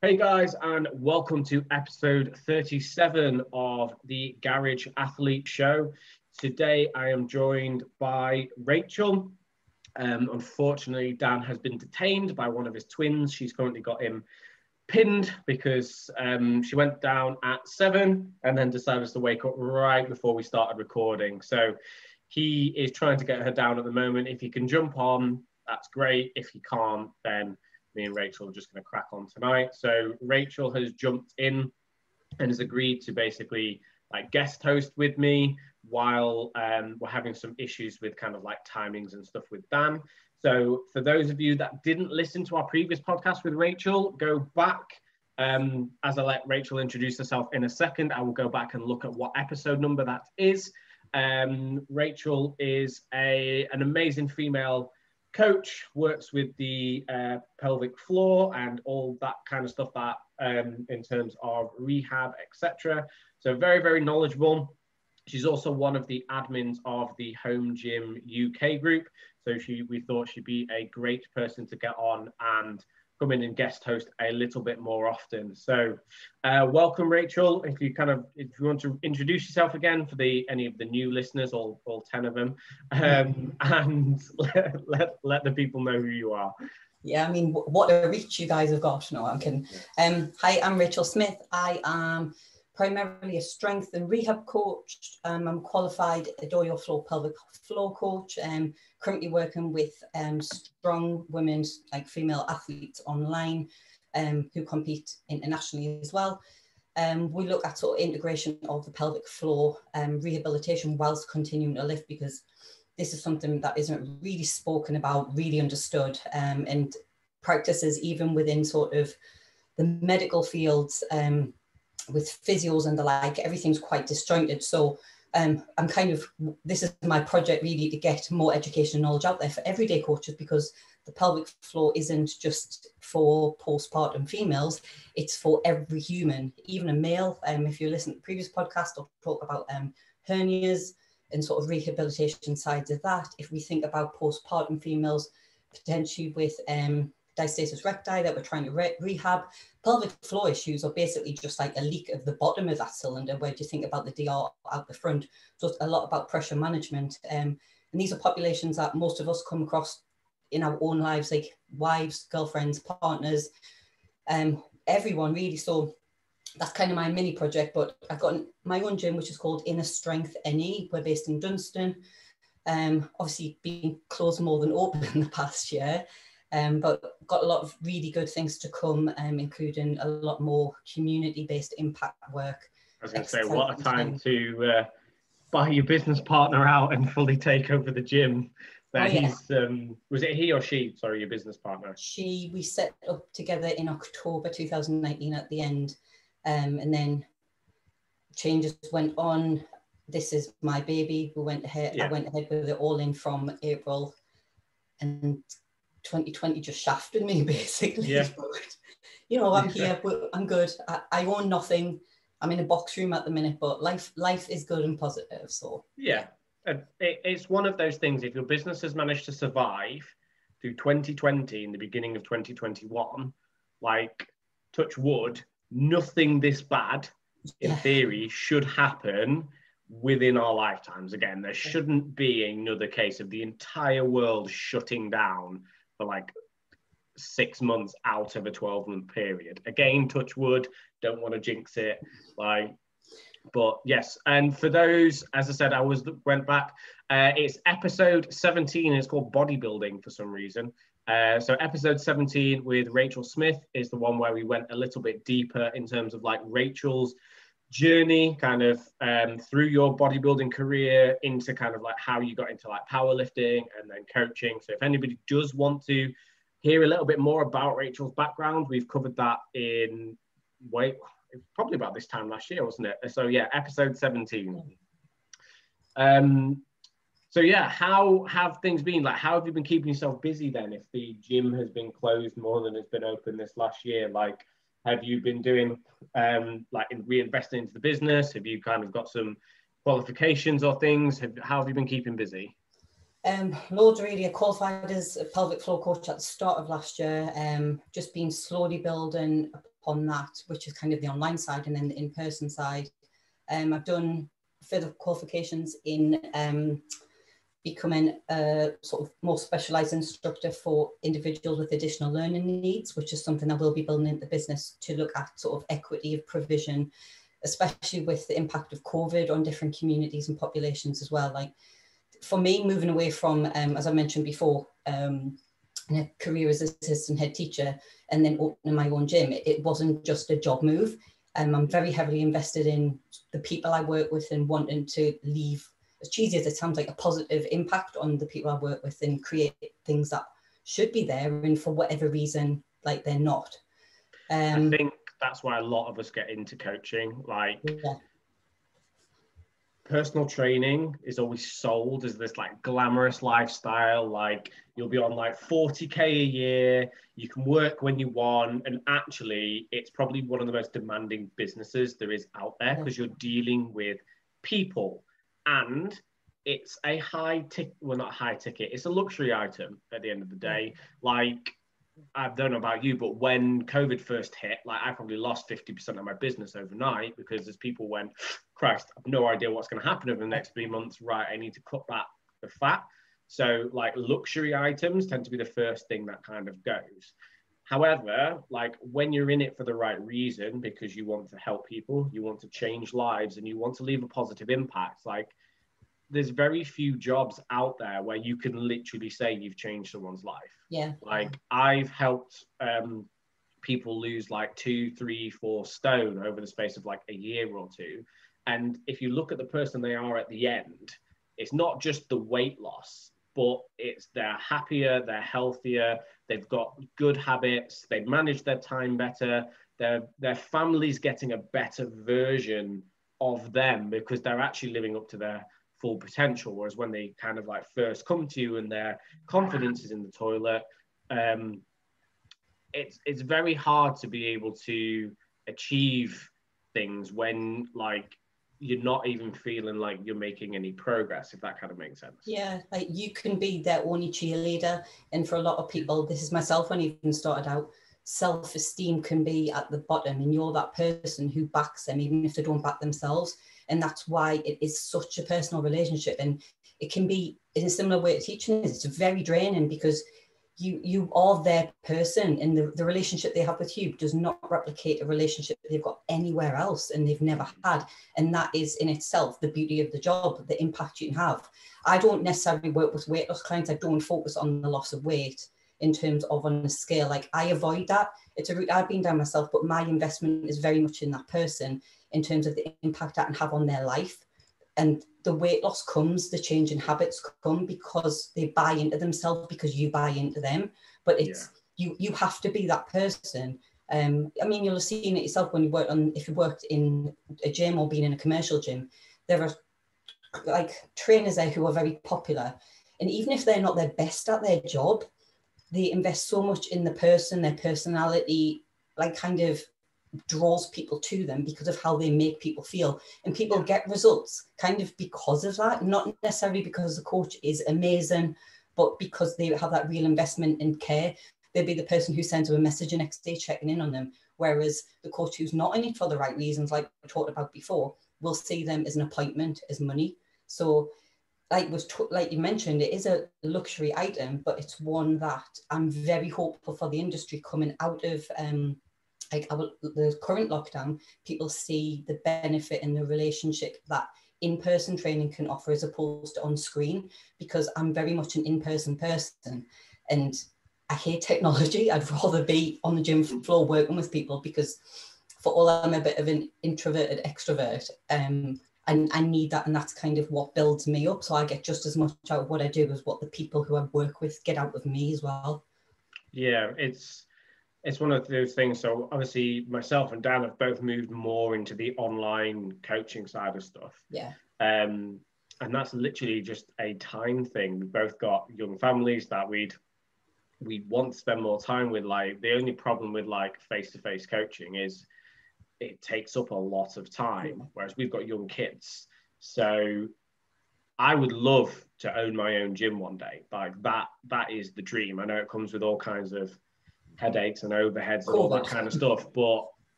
Hey guys, and welcome to episode 37 of the Garage Athlete Show. Today I am joined by Rachel. Unfortunately, Dan has been detained by one of his twins. She's currently got him pinned because she went down at 7 and then decided to wake up right before we started recording. So he is trying to get her down at the moment. If he can jump on, that's great. If he can't, then me and Rachel are just going to crack on tonight. So Rachel has jumped in and has agreed to basically like guest host with me while we're having some issues with kind of like timings and stuff with Dan. So for those of you that didn't listen to our previous podcast with Rachel, go back. As I let Rachel introduce herself in a second, I will go back and look at what episode number that is. Rachel is an amazing female coach, works with the pelvic floor and all that kind of stuff that in terms of rehab, etc. So very, very knowledgeable. She's also one of the admins of the Home Gym UK group. So we thought she'd be a great person to get on and come in and guest host a little bit more often. So welcome, Rachel. If you want to introduce yourself again for any of the new listeners, all 10 of them, and let the people know who you are. Yeah, I mean, what a reach you guys have got. No, I'm kidding. Hi, I'm Rachel Smith. I am primarily a strength and rehab coach. I'm a qualified Adoyo Floor pelvic floor coach. Currently working with strong women, like female athletes online, who compete internationally as well. We look at sort of integration of the pelvic floor rehabilitation whilst continuing to lift, because this is something that isn't really spoken about, really understood, and practices even within sort of the medical fields with physios and the like. Everything's quite disjointed. So this is my project really, to get more education and knowledge out there for everyday coaches, because the pelvic floor isn't just for postpartum females, it's for every human, even a male. If you listen to the previous podcast, I'll talk about hernias and sort of rehabilitation sides of that. If we think about postpartum females, potentially with diastasis recti that we're trying to rehab, pelvic floor issues are basically just like a leak of the bottom of that cylinder. Where do you think about the DR out the front? So it's a lot about pressure management. And these are populations that most of us come across in our own lives, like wives, girlfriends, partners, everyone really. So that's kind of my mini project. But I've got my own gym, which is called Inner Strength NE. We're based in Dunstan. Obviously being closed more than open in the past year. But got a lot of really good things to come, including a lot more community-based impact work. I was going to say, what a time to buy your business partner out and fully take over the gym. But was it he or she? Sorry, your business partner. We set up together in October 2019 at the end, and then changes went on. This is my baby. We went ahead. Yeah. I went ahead with it all in from April, and 2020 just shafted me basically. Yeah. But, I'm here. I'm good. I own nothing. I'm in a box room at the minute, but life is good and positive. So yeah, it's one of those things. If your business has managed to survive through 2020 and the beginning of 2021, like touch wood, nothing this bad in theory should happen within our lifetimes. Again, there shouldn't be another case of the entire world shutting down for like 6 months out of a 12-month period. Again, touch wood, don't want to jinx it. But yes, and for those, as I said, went back. It's episode 17. It's called bodybuilding for some reason. So episode 17 with Rachel Smith is the one where we went a little bit deeper in terms of like Rachel's journey kind of through your bodybuilding career into kind of like how you got into like powerlifting and then coaching. So if anybody does want to hear a little bit more about Rachel's background, we've covered that probably about this time last year, wasn't it? So yeah, episode 17. So yeah, how have things been? Like, how have you been keeping yourself busy then if the gym has been closed more than it's been open this last year? Like, have you been doing reinvesting into the business? Have you kind of got some qualifications or things? How have you been keeping busy? Loads really. I qualified as a pelvic floor coach at the start of last year. Just been slowly building a on that, which is kind of the online side, and then the in-person side. I've done further qualifications in becoming a sort of more specialised instructor for individuals with additional learning needs, which is something I will be building into the business to look at sort of equity of provision, especially with the impact of COVID on different communities and populations as well. Like for me, moving away from, as I mentioned before, a career as assistant head teacher and then opening my own gym, it wasn't just a job move. I'm very heavily invested in the people I work with and wanting to leave, as cheesy as it sounds, like a positive impact on the people I work with and create things that should be there, and for whatever reason, like they're not. I think that's why a lot of us get into coaching. Like, yeah. Personal training is always sold as this like glamorous lifestyle. Like you'll be on like 40k a year, you can work when you want, and actually it's probably one of the most demanding businesses there is out there, because you're dealing with people, and it's a high ticket, well, not high ticket, it's a luxury item at the end of the day. Like, I don't know about you, but when COVID first hit, like I probably lost 50% of my business overnight, because as people went, Christ, I've no idea what's going to happen over the next 3 months. Right, I need to cut back the fat. So like luxury items tend to be the first thing that kind of goes. However, like when you're in it for the right reason, because you want to help people, you want to change lives, and you want to leave a positive impact, like there's very few jobs out there where you can literally say you've changed someone's life. Yeah. Like I've helped people lose like 2, 3, 4 stone over the space of like a year or two. And if you look at the person they are at the end, it's not just the weight loss, but it's they're happier, they're healthier, they've got good habits, they've managed their time better, their family's getting a better version of them because they're actually living up to their full potential. Whereas when they kind of like first come to you and their confidence is in the toilet, it's very hard to be able to achieve things when like you're not even feeling like you're making any progress, if that kind of makes sense. Yeah, like you can be their only cheerleader, and for a lot of people, this is myself when I even started out, self-esteem can be at the bottom, and you're that person who backs them even if they don't back themselves. And that's why it is such a personal relationship, and it can be in a similar way to teaching is. It's very draining because you are their person, and the relationship they have with you does not replicate a relationship they've got anywhere else and they've never had. And that is in itself the beauty of the job, the impact you can have. I don't necessarily work with weight loss clients. I don't focus on the loss of weight in terms of on a scale. Like I avoid that. It's a route I've been down myself, but my investment is very much in that person in terms of the impact that can have on their life. And the weight loss comes, the change in habits come because they buy into themselves, because you buy into them. But it's you have to be that person. I mean, you'll have seen it yourself when you work on, if you worked in a gym or been in a commercial gym, there are like trainers there who are very popular. And even if they're not their best at their job, they invest so much in the person, their personality, like kind of draws people to them because of how they make people feel. And people get results kind of because of that, not necessarily because the coach is amazing, but because they have that real investment and care. They'll be the person who sends them a message the next day checking in on them. Whereas the coach who's not in it for the right reasons, like we talked about before, will see them as an appointment, as money. So like you mentioned, it is a luxury item, but it's one that I'm very hopeful for the industry coming out of the current lockdown. People see the benefit and the relationship that in-person training can offer as opposed to on screen, because I'm very much an in-person person and I hate technology. I'd rather be on the gym floor working with people, because for all I'm a bit of an introverted extrovert, and I need that, and that's kind of what builds me up. So I get just as much out of what I do as what the people who I work with get out of me as well. Yeah, it's one of those things. So obviously myself and Dan have both moved more into the online coaching side of stuff. Yeah. And that's literally just a time thing. We've both got young families that we want to spend more time with. Like the only problem with like face-to-face coaching is it takes up a lot of time, whereas we've got young kids. So I would love to own my own gym one day. Like that is the dream. I know it comes with all kinds of headaches and overheads and all that kind of stuff, but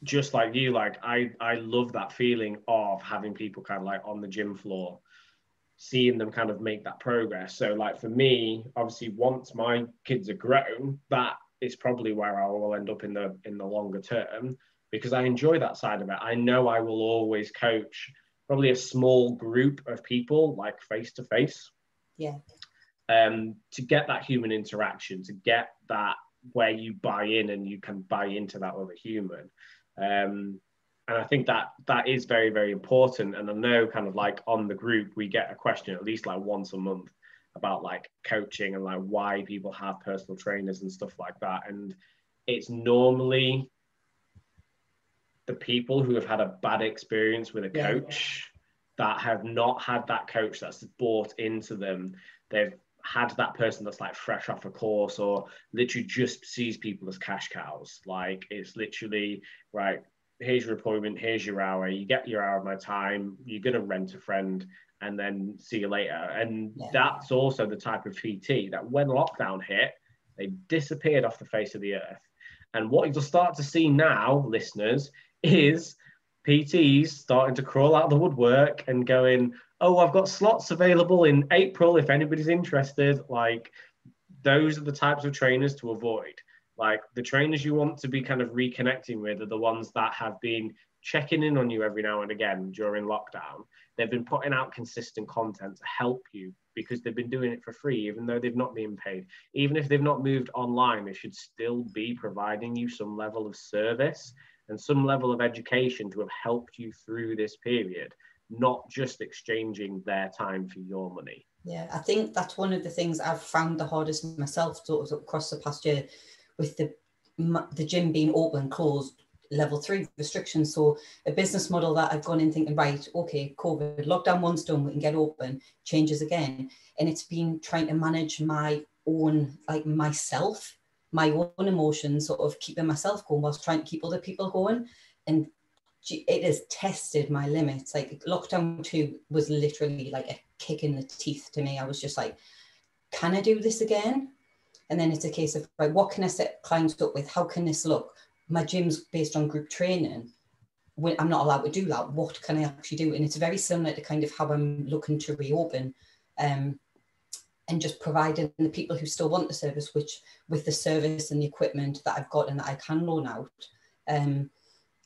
just like you, like I love that feeling of having people kind of like on the gym floor, seeing them kind of make that progress. So like for me, obviously once my kids are grown, that is probably where I will end up in the longer term, because I enjoy that side of it. I know I will always coach probably a small group of people, like face to face. Yeah. To get that human interaction, to get that where you buy in and you can buy into that other human. And I think that is very, very important. And I know kind of like on the group, we get a question at least like once a month about like coaching and like why people have personal trainers and stuff like that. And it's normally the people who have had a bad experience with a coach that have not had that coach that's bought into them. They've had that person that's like fresh off a course or literally just sees people as cash cows. Like it's literally, right, here's your appointment, here's your hour, you get your hour of my time, you're going to rent a friend and then see you later. And that's also the type of PT that when lockdown hit, they disappeared off the face of the earth. And what you'll start to see now, listeners, is PTs starting to crawl out of the woodwork and going, oh, I've got slots available in April if anybody's interested. Like, those are the types of trainers to avoid. Like, the trainers you want to be kind of reconnecting with are the ones that have been checking in on you every now and again during lockdown. They've been putting out consistent content to help you because they've been doing it for free, even though they've not been paid. Even if they've not moved online, they should still be providing you some level of service and some level of education to have helped you through this period, not just exchanging their time for your money. Yeah, I think that's one of the things I've found the hardest myself sort of across the past year, with the gym being open, closed, level 3 restrictions. So a business model that I've gone in thinking, right, okay, COVID, lockdown one's done, we can get open, changes again. And it's been trying to manage my own, like myself, my own emotions, sort of keeping myself going whilst trying to keep other people going. And it has tested my limits. Like lockdown 2 was literally like a kick in the teeth to me. I was just like, can I do this again? And then it's a case of, right, what can I set clients up with? How can this look? My gym's based on group training. When I'm not allowed to do that, what can I actually do? And it's very similar to kind of how I'm looking to reopen, and just providing the people who still want the service, which with the service and the equipment that I've got and that I can loan out,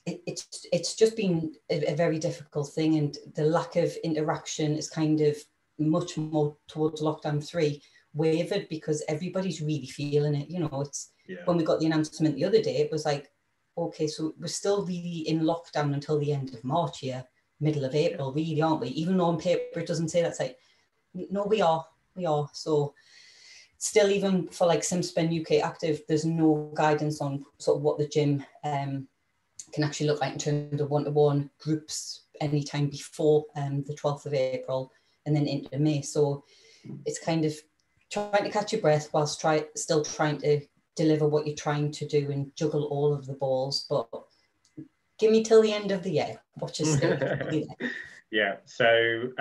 it's just been a very difficult thing. And the lack of interaction is kind of much more towards lockdown 3 wavered because everybody's really feeling it. You know, it's when we got the announcement the other day, it was like, okay, so we're still really in lockdown until the end of March here, middle of April, really, aren't we? Even though on paper it doesn't say that. It's like, no, we are. So still, even for like SimSpend UK Active, there's no guidance on sort of what the gym can actually look like in terms of one-to-one groups anytime before the 12th of April and then into May. So it's kind of trying to catch your breath whilst still trying to deliver what you're trying to do and juggle all of the balls. But give me till the end of the year. Watch us stay. Yeah. So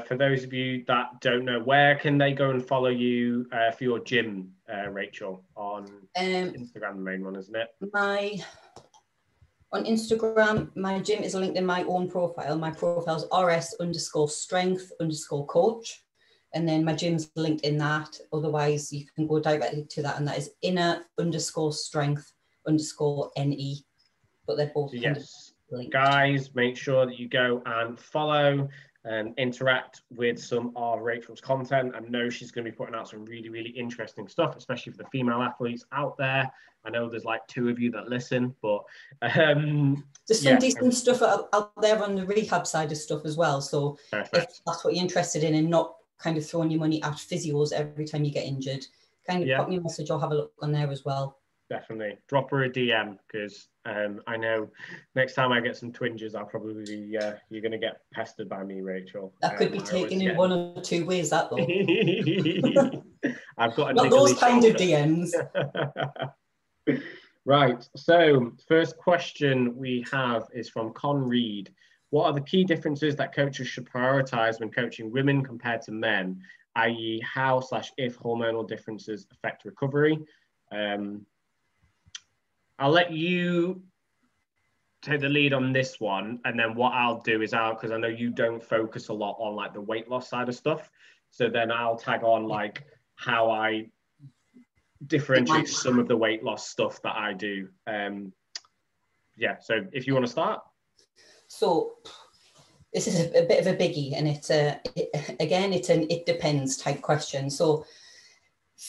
for those of you that don't know, where can they go and follow you for your gym, Rachel? On Instagram, the main one, isn't it? On Instagram, my gym is linked in my own profile. My profile is rs_strength_coach. And then my gym's linked in that. Otherwise, you can go directly to that. And that is inner_strength_NE. But they're both yes. linked. Guys, make sure that you go and follow and interact with some of Rachel's content. I know she's going to be putting out some really, really interesting stuff, especially for the female athletes out there. I know there's like 2 of you that listen, but there's some decent stuff out there on the rehab side of stuff as well. So if that's what you're interested in and not kind of throwing your money at physios every time you get injured, kind of pop me a message or have a look on there as well. Definitely drop her a DM because I know next time I get some twinges, I'll probably be, you're going to get pestered by me, Rachel. That could be taken in 1 or 2 ways, that though. I've got a not those kind of DMs. Right. So first question we have is from Con Reed. What are the key differences that coaches should prioritize when coaching women compared to men, i.e. how/if hormonal differences affect recovery? I'll let you take the lead on this one, and then what I'll do is because I know you don't focus a lot on like the weight loss side of stuff, so then I'll tag on like how I differentiate some of the weight loss stuff that I do. Yeah, so if you want to start. So this is a bit of a biggie, and it's again, it's an it depends type question. So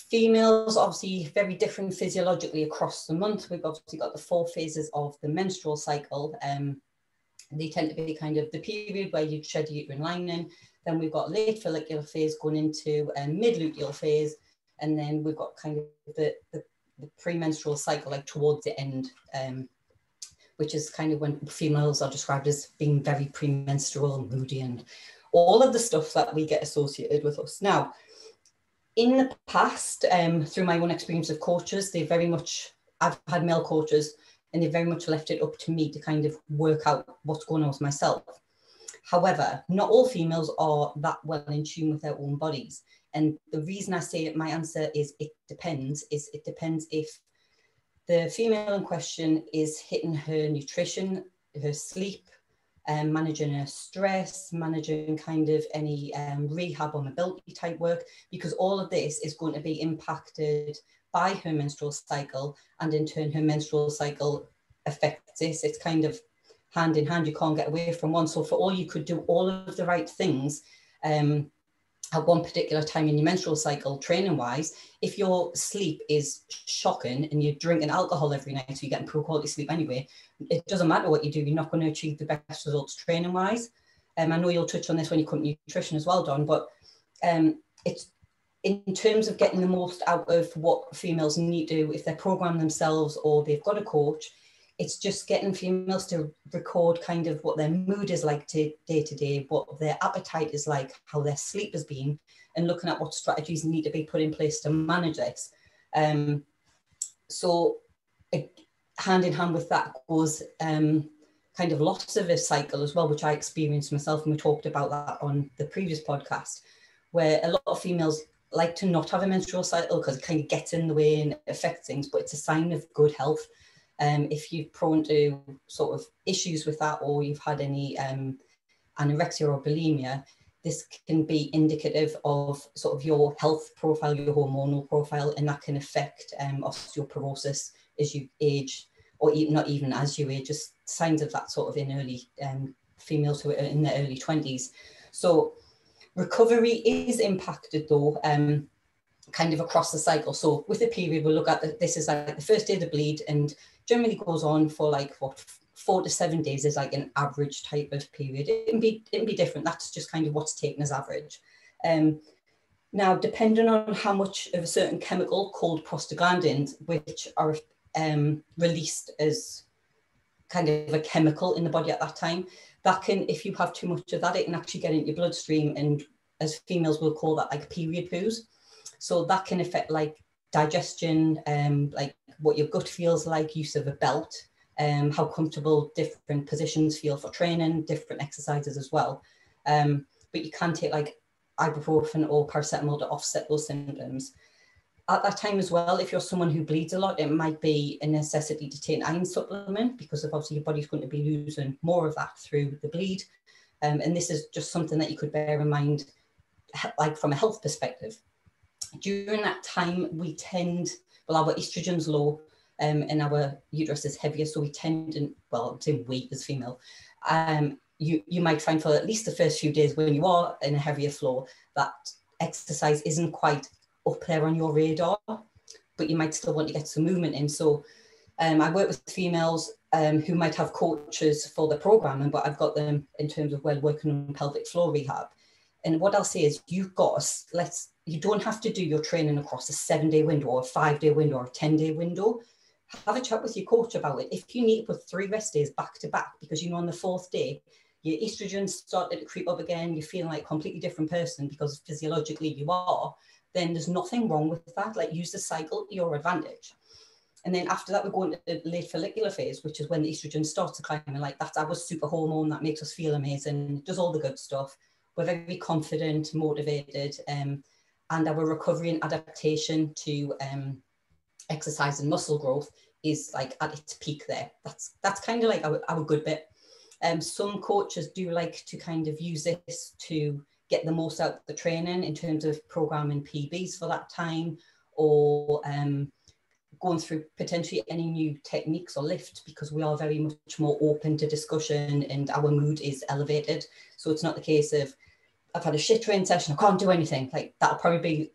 females obviously very different physiologically across the month. We've obviously got the 4 phases of the menstrual cycle. They tend to be kind of the period where you shed your uterine lining. Then we've got late follicular phase going into mid-luteal phase. And then we've got kind of the premenstrual cycle, like towards the end, which is kind of when females are described as being very premenstrual, moody, and all of the stuff that we get associated with us. Now, in the past, through my own experience of coaches, I've had male coaches, and they very much left it up to me to kind of work out what's going on with myself. However, not all females are that well in tune with their own bodies. And the reason I say my answer is it depends if the female in question is hitting her nutrition, her sleep, managing her stress, managing kind of any rehab or mobility type work, because all of this is going to be impacted by her menstrual cycle, and in turn her menstrual cycle affects this. It's kind of hand in hand, you can't get away from one. So for all you could do all of the right things at one particular time in your menstrual cycle, training wise, if your sleep is shocking and you're drinking alcohol every night, so you're getting poor quality sleep anyway, it doesn't matter what you do, you're not going to achieve the best results training wise. I know you'll touch on this when you come to nutrition as well, Don, but it's in terms of getting the most out of what females need to do if they're programming themselves or they've got a coach. It's just getting females to record kind of what their mood is like day to day, what their appetite is like, how their sleep has been, and looking at what strategies need to be put in place to manage this. So hand in hand with that goes kind of loss of a cycle as well, which I experienced myself, and we talked about that on the previous podcast, where a lot of females like to not have a menstrual cycle because it kind of gets in the way and affects things, but it's a sign of good health. If you're prone to sort of issues with that, or you've had any anorexia or bulimia, this can be indicative of sort of your health profile, your hormonal profile, and that can affect osteoporosis as you age, or not even as you age, just signs of that sort of in early females who are in their early 20s. So recovery is impacted though, kind of across the cycle. So with the period, we'll look at this is like the first day of the bleed, and generally goes on for like 4 to 7 days is like an average type of period. It can be different. That's just kind of what's taken as average. Now, depending on how much of a certain chemical called prostaglandins, which are released as kind of a chemical in the body at that time, that can, if you have too much of that, it can actually get into your bloodstream, and as females will call that like period poos. So that can affect like digestion, like what your gut feels like, use of a belt, how comfortable different positions feel for training, different exercises as well. But you can take like ibuprofen or paracetamol to offset those symptoms. At that time as well, if you're someone who bleeds a lot, it might be a necessity to take an iron supplement, because of obviously your body's going to be losing more of that through the bleed. And this is just something that you could bear in mind, like from a health perspective. During that time, we tend, well, our estrogen's low and our uterus is heavier, so we tend to, well, I'm saying we as female, you might find for at least the first few days when you are in a heavier flow, that exercise isn't quite up there on your radar, but you might still want to get some movement in. So I work with females who might have coaches for the programming, but I've got them in terms of working on pelvic floor rehab. And what I'll say is you don't have to do your training across a 7-day window or a 5-day window or a 10-day window. Have a chat with your coach about it. If you need to put 3 rest days back to back, because on the 4th day, your estrogen started to creep up again, you're feeling like a completely different person because physiologically you are, then there's nothing wrong with that. Like, use the cycle to your advantage. And then after that, we go into the late follicular phase, which is when the estrogen starts to climb. And like, that's our super hormone that makes us feel amazing, does all the good stuff. We're very confident, motivated, and our recovery and adaptation to exercise and muscle growth is like at its peak there. That's kind of like our good bit. Some coaches do like to kind of use this to get the most out of the training in terms of programming PBs for that time, or going through potentially any new techniques or lift, because we are very much more open to discussion and our mood is elevated. So it's not the case of, I've had a shit training session, I can't do anything. Like that'll probably be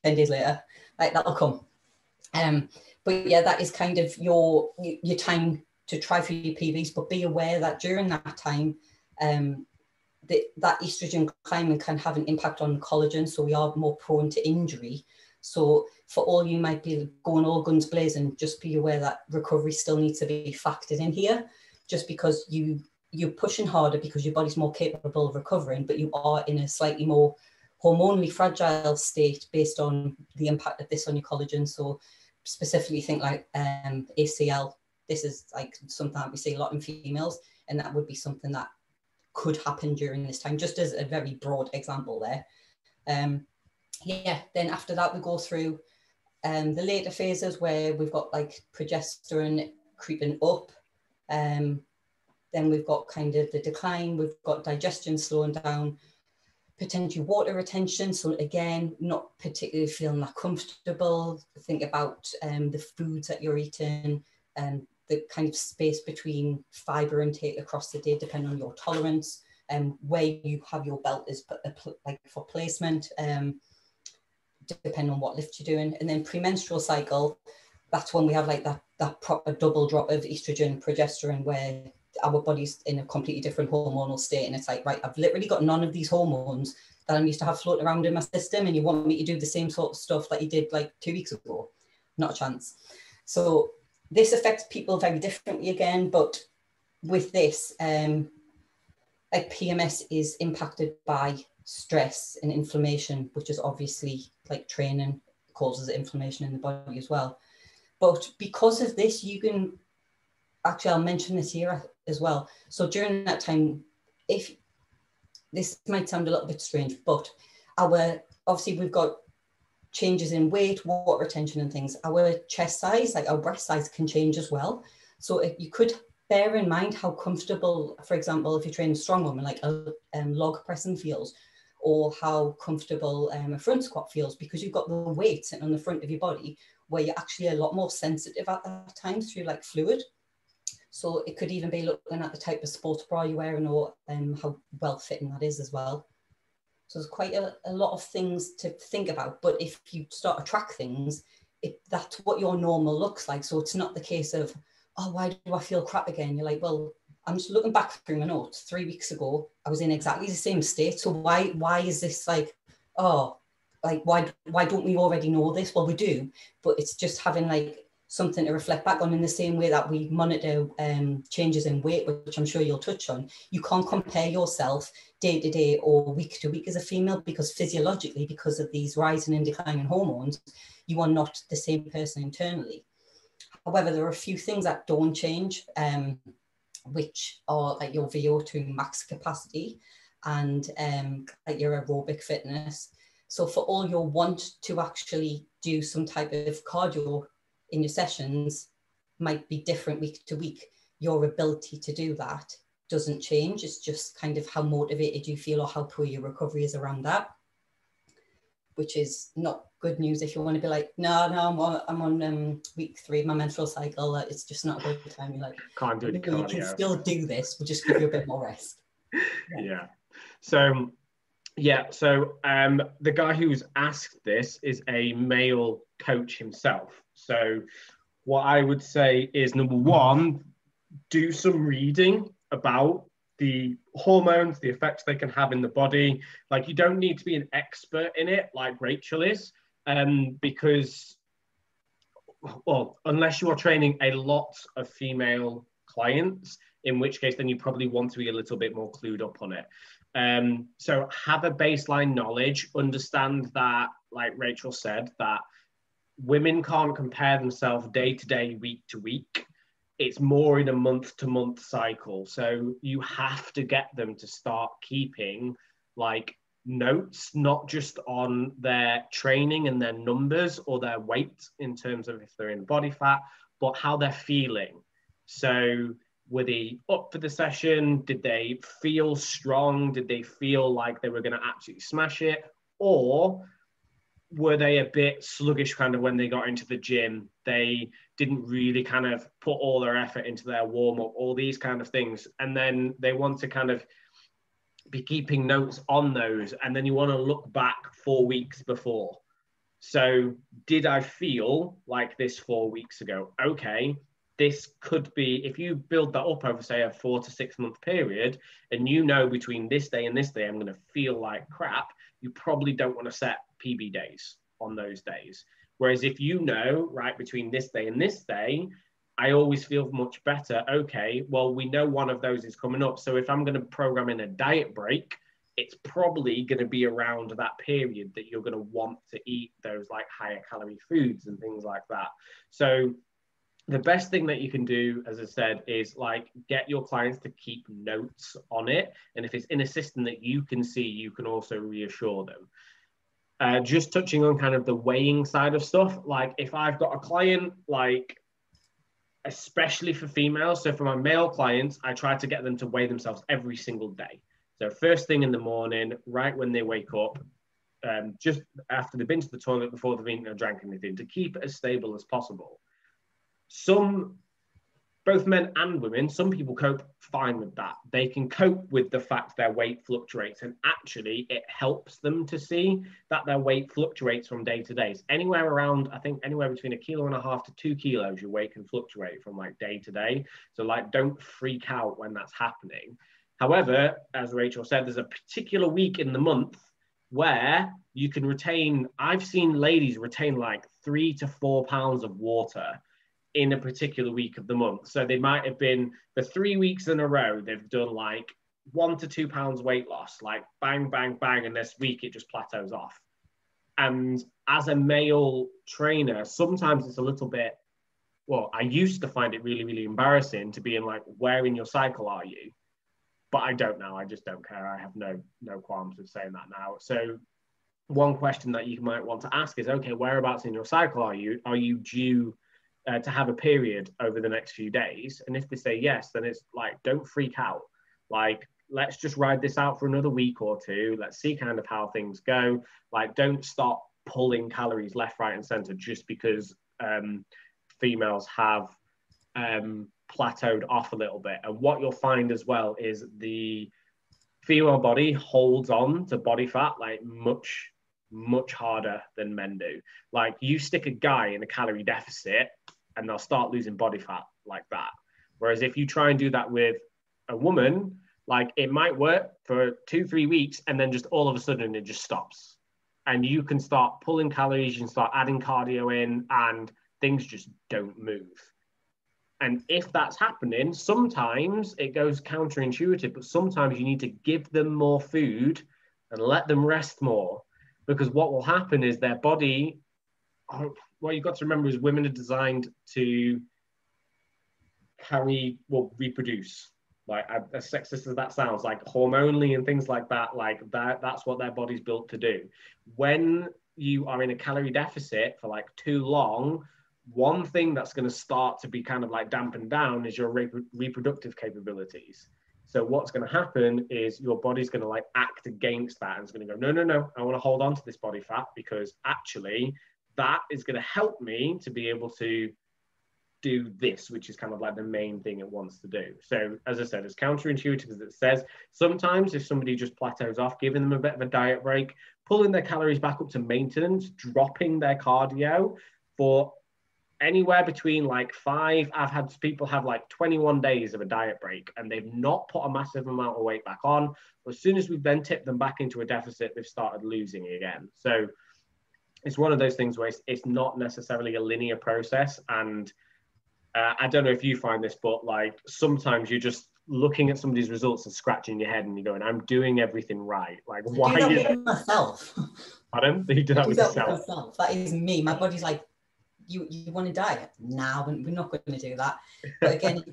10 days later, like that'll come. But yeah, that is kind of your time to try for your PVs, but be aware that during that time, that estrogen climbing can have an impact on collagen. So we are more prone to injury. So for all you might be going all guns blazing, just be aware that recovery still needs to be factored in here, just because you're pushing harder because your body's more capable of recovering, but you are in a slightly more hormonally fragile state based on the impact of this on your collagen. So specifically think like ACL, this is like something that we see a lot in females, and that would be something that could happen during this time, just as a very broad example there. Yeah, then after that we go through the later phases where we've got like progesterone creeping up, then we've got kind of the decline, we've got digestion slowing down, potentially water retention. So again, not particularly feeling that comfortable. Think about the foods that you're eating and the kind of space between fiber intake across the day, depending on your tolerance, and where you have your belt is like for placement, depending on what lift you're doing. And then premenstrual cycle, that's when we have like that proper double drop of estrogen and progesterone, where our body's in a completely different hormonal state, and it's like, right, I've literally got none of these hormones that I'm used to have floating around in my system, and you want me to do the same sort of stuff that you did like 2 weeks ago? Not a chance. So this affects people very differently again, but with this, like PMS is impacted by stress and inflammation, which is obviously like training causes inflammation in the body as well. But because of this, you can actually, I'll mention this here as well. So during that time, if this might sound a little bit strange, but obviously we've got changes in weight, water retention and things. Our chest size, like our breast size, can change as well. So if you could bear in mind how comfortable, for example, if you train a strong woman, like a log pressing feels, or how comfortable a front squat feels, because you've got the weight sitting on the front of your body, where you're actually a lot more sensitive at that time through like fluid. So it could even be looking at the type of sports bra you're wearing, or how well fitting that is as well. So there's quite a lot of things to think about. But if you start to track things, that's what your normal looks like. So it's not the case of, oh, why do I feel crap again? You're like, well, I'm just looking back through my notes. 3 weeks ago, I was in exactly the same state. So why is this like, oh, like why don't we already know this? Well, we do, but it's just having like something to reflect back on, in the same way that we monitor changes in weight, which I'm sure you'll touch on. You can't compare yourself day to day or week to week as a female, because physiologically, because of these rising and declining hormones, you are not the same person internally. However, there are a few things that don't change, which are like your VO2 max capacity and like your aerobic fitness. So for all your want to actually do some type of cardio in your sessions might be different week to week. Your ability to do that doesn't change. It's just kind of how motivated you feel or how poor your recovery is around that, which is not good news if you want to be like, no, I'm on week 3 of my menstrual cycle. It's just not a good time. You're like, can't do the cardio. You can still do this. We'll just give you a bit more rest. Yeah. So the guy who's asked this is a male coach himself. So what I would say is, number one, do some reading about the hormones, the effects they can have in the body. Like, you don't need to be an expert in it like Rachel is, because, well, unless you are training a lot of female clients, in which case then you probably want to be a little bit more clued up on it. So have a baseline knowledge, understand that, like Rachel said, that women can't compare themselves day to day, week to week. It's more in a month to month cycle. So you have to get them to start keeping like notes, not just on their training and their numbers or their weight in terms of if they're in body fat, but how they're feeling. So were they up for the session? Did they feel strong? Did they feel like they were going to absolutely smash it? Or were they a bit sluggish kind of when they got into the gym? They didn't really kind of put all their effort into their warm-up, all these kind of things. And then they want to kind of be keeping notes on those. And then you want to look back 4 weeks before. So did I feel like this 4 weeks ago? Okay, this could be, if you build that up over, say, a 4 to 6 month period, and you know between this day and this day, I'm going to feel like crap, you probably don't want to set PB days on those days. Whereas if you know, right, between this day and this day, I always feel much better. Okay, well, we know one of those is coming up. So if I'm going to program in a diet break, it's probably going to be around that period that you're going to want to eat those like higher calorie foods and things like that. So the best thing that you can do, as I said, is like get your clients to keep notes on it. And if it's in a system that you can see, you can also reassure them. Just touching on kind of the weighing side of stuff, like if I've got a client, like especially for females, so for my male clients, I try to get them to weigh themselves every single day. So first thing in the morning, right when they wake up, just after they've been to the toilet, before they've eaten or drank anything, to keep it as stable as possible. Both men and women, some people cope fine with that. They can cope with the fact their weight fluctuates, and actually it helps them to see that their weight fluctuates from day to day. It's anywhere around, I think, anywhere between 1.5 kilos to 2 kilos, your weight can fluctuate from like day to day. So like, don't freak out when that's happening. However, as Rachel said, there's a particular week in the month where you can retain, I've seen ladies retain like 3 to 4 pounds of water in a particular week of the month. So they might have been, for 3 weeks in a row, they've done like 1 to 2 pounds weight loss, like bang, bang, bang. And this week it just plateaus off. And as a male trainer, sometimes it's a little bit, well, I used to find it really, really embarrassing to be in like, where in your cycle are you? But I don't now. I just don't care. I have no qualms with saying that now. So one question that you might want to ask is, okay, whereabouts in your cycle are you? Are you due to have a period over the next few days? And if they say yes, then it's like, don't freak out. Like, let's just ride this out for another week or two. Let's see kind of how things go. Like, don't start pulling calories left, right, and center just because females have plateaued off a little bit. And what you'll find as well is the female body holds on to body fat like much harder than men do. Like, you stick a guy in a calorie deficit and they'll start losing body fat like that. Whereas if you try and do that with a woman, like, it might work for 2-3 weeks and then just all of a sudden it just stops. And you can start pulling calories, you can start adding cardio in, and things just don't move. And if that's happening, sometimes it goes counterintuitive, but sometimes you need to give them more food and let them rest more. Because what will happen is their body, what you've got to remember is women are designed to reproduce. Like, as sexist as that sounds, like hormonally and things like that, that's what their body's built to do. When you are in a calorie deficit for like too long, one thing that's going to start to be kind of like dampened down is your reproductive capabilities. So what's going to happen is your body's going to like act against that, and it's going to go, no, I want to hold on to this body fat because actually that is going to help me to be able to do this, which is kind of like the main thing it wants to do. So as I said, as counterintuitive as it says, sometimes if somebody just plateaus off, giving them a bit of a diet break, pulling their calories back up to maintenance, dropping their cardio for anywhere between like 5, I've had people have like 21 days of a diet break and they've not put a massive amount of weight back on. But as soon as we've then tipped them back into a deficit, they've started losing again. So it's one of those things where it's not necessarily a linear process. And I don't know if you find this, but like sometimes you're just looking at somebody's results and scratching your head and you're going, I'm doing everything right. Like, why I do that with myself. Pardon? You do that with yourself? That is me. My body's like, you want to diet? No, we're not going to do that. But again,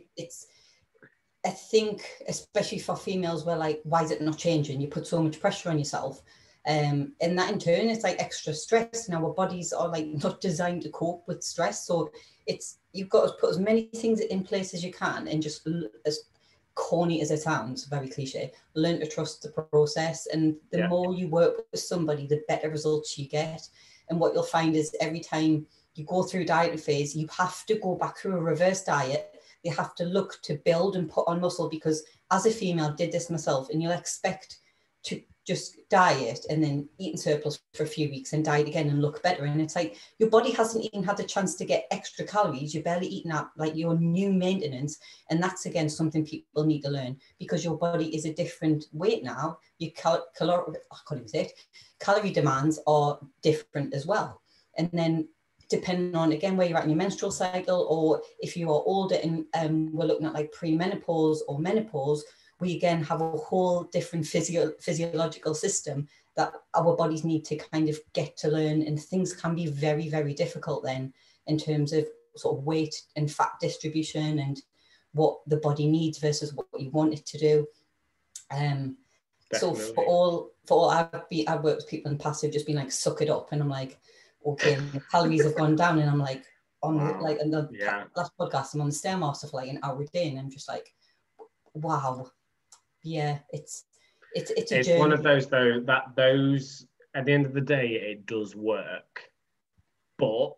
I think, especially for females, where like, why is it not changing? You put so much pressure on yourself. And that in turn, it's like extra stress. Now our bodies are like not designed to cope with stress. So you've got to put as many things in place as you can, and just, as corny as it sounds, very cliche, learn to trust the process. And the more you work with somebody, the better results you get. And what you'll find is every time you go through dieting phase, you have to go back through a reverse diet. You have to look to build and put on muscle, because as a female, did this myself, and you'll expect to just diet and then eat in surplus for a few weeks and diet again and look better. And it's like your body hasn't even had the chance to get extra calories. You're barely eating at like your new maintenance. And that's, again, something people need to learn, because your body is a different weight now. Your calorie demands are different as well. And then depending on, again, where you're at in your menstrual cycle, or if you are older and we're looking at like premenopause or menopause, we again have a whole different physiological system that our bodies need to kind of get to learn. And things can be very, very difficult then, in terms of sort of weight and fat distribution and what the body needs versus what you want it to do. So for all I've worked with people in the past who've just been like, suck it up. And I'm like, okay, the calories have gone down, and I'm like, on the last podcast, I'm on the Stairmaster for like an hour a day, and I'm just like, wow. Yeah, it's a journey. One of those though, that those at the end of the day it does work, but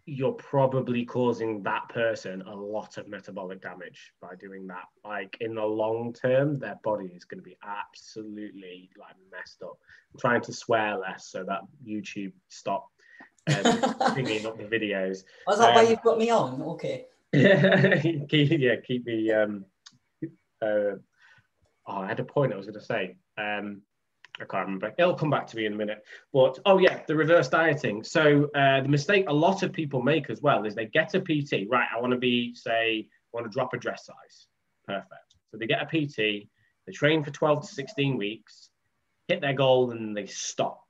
you're probably causing that person a lot of metabolic damage by doing that. Like in the long term, their body is going to be absolutely like messed up. I'm trying to swear less so that YouTube stop bringing up the videos. Was that why you've got me on? Okay. keep me. I had a point I was going to say. I can't remember. It'll come back to me in a minute. But, the reverse dieting. So the mistake a lot of people make as well is they get a PT. Right, I want to drop a dress size. Perfect. So they get a PT, they train for 12 to 16 weeks, hit their goal, and they stop.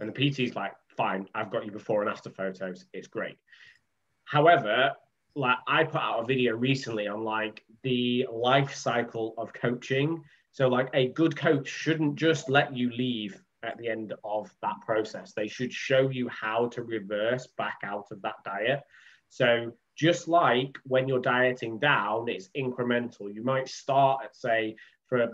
And the PT's like, fine, I've got you before and after photos. It's great. However, like I put out a video recently on like the life cycle of coaching. So like a good coach shouldn't just let you leave at the end of that process. They should show you how to reverse back out of that diet. So just like when you're dieting down, it's incremental. You might start at, say, for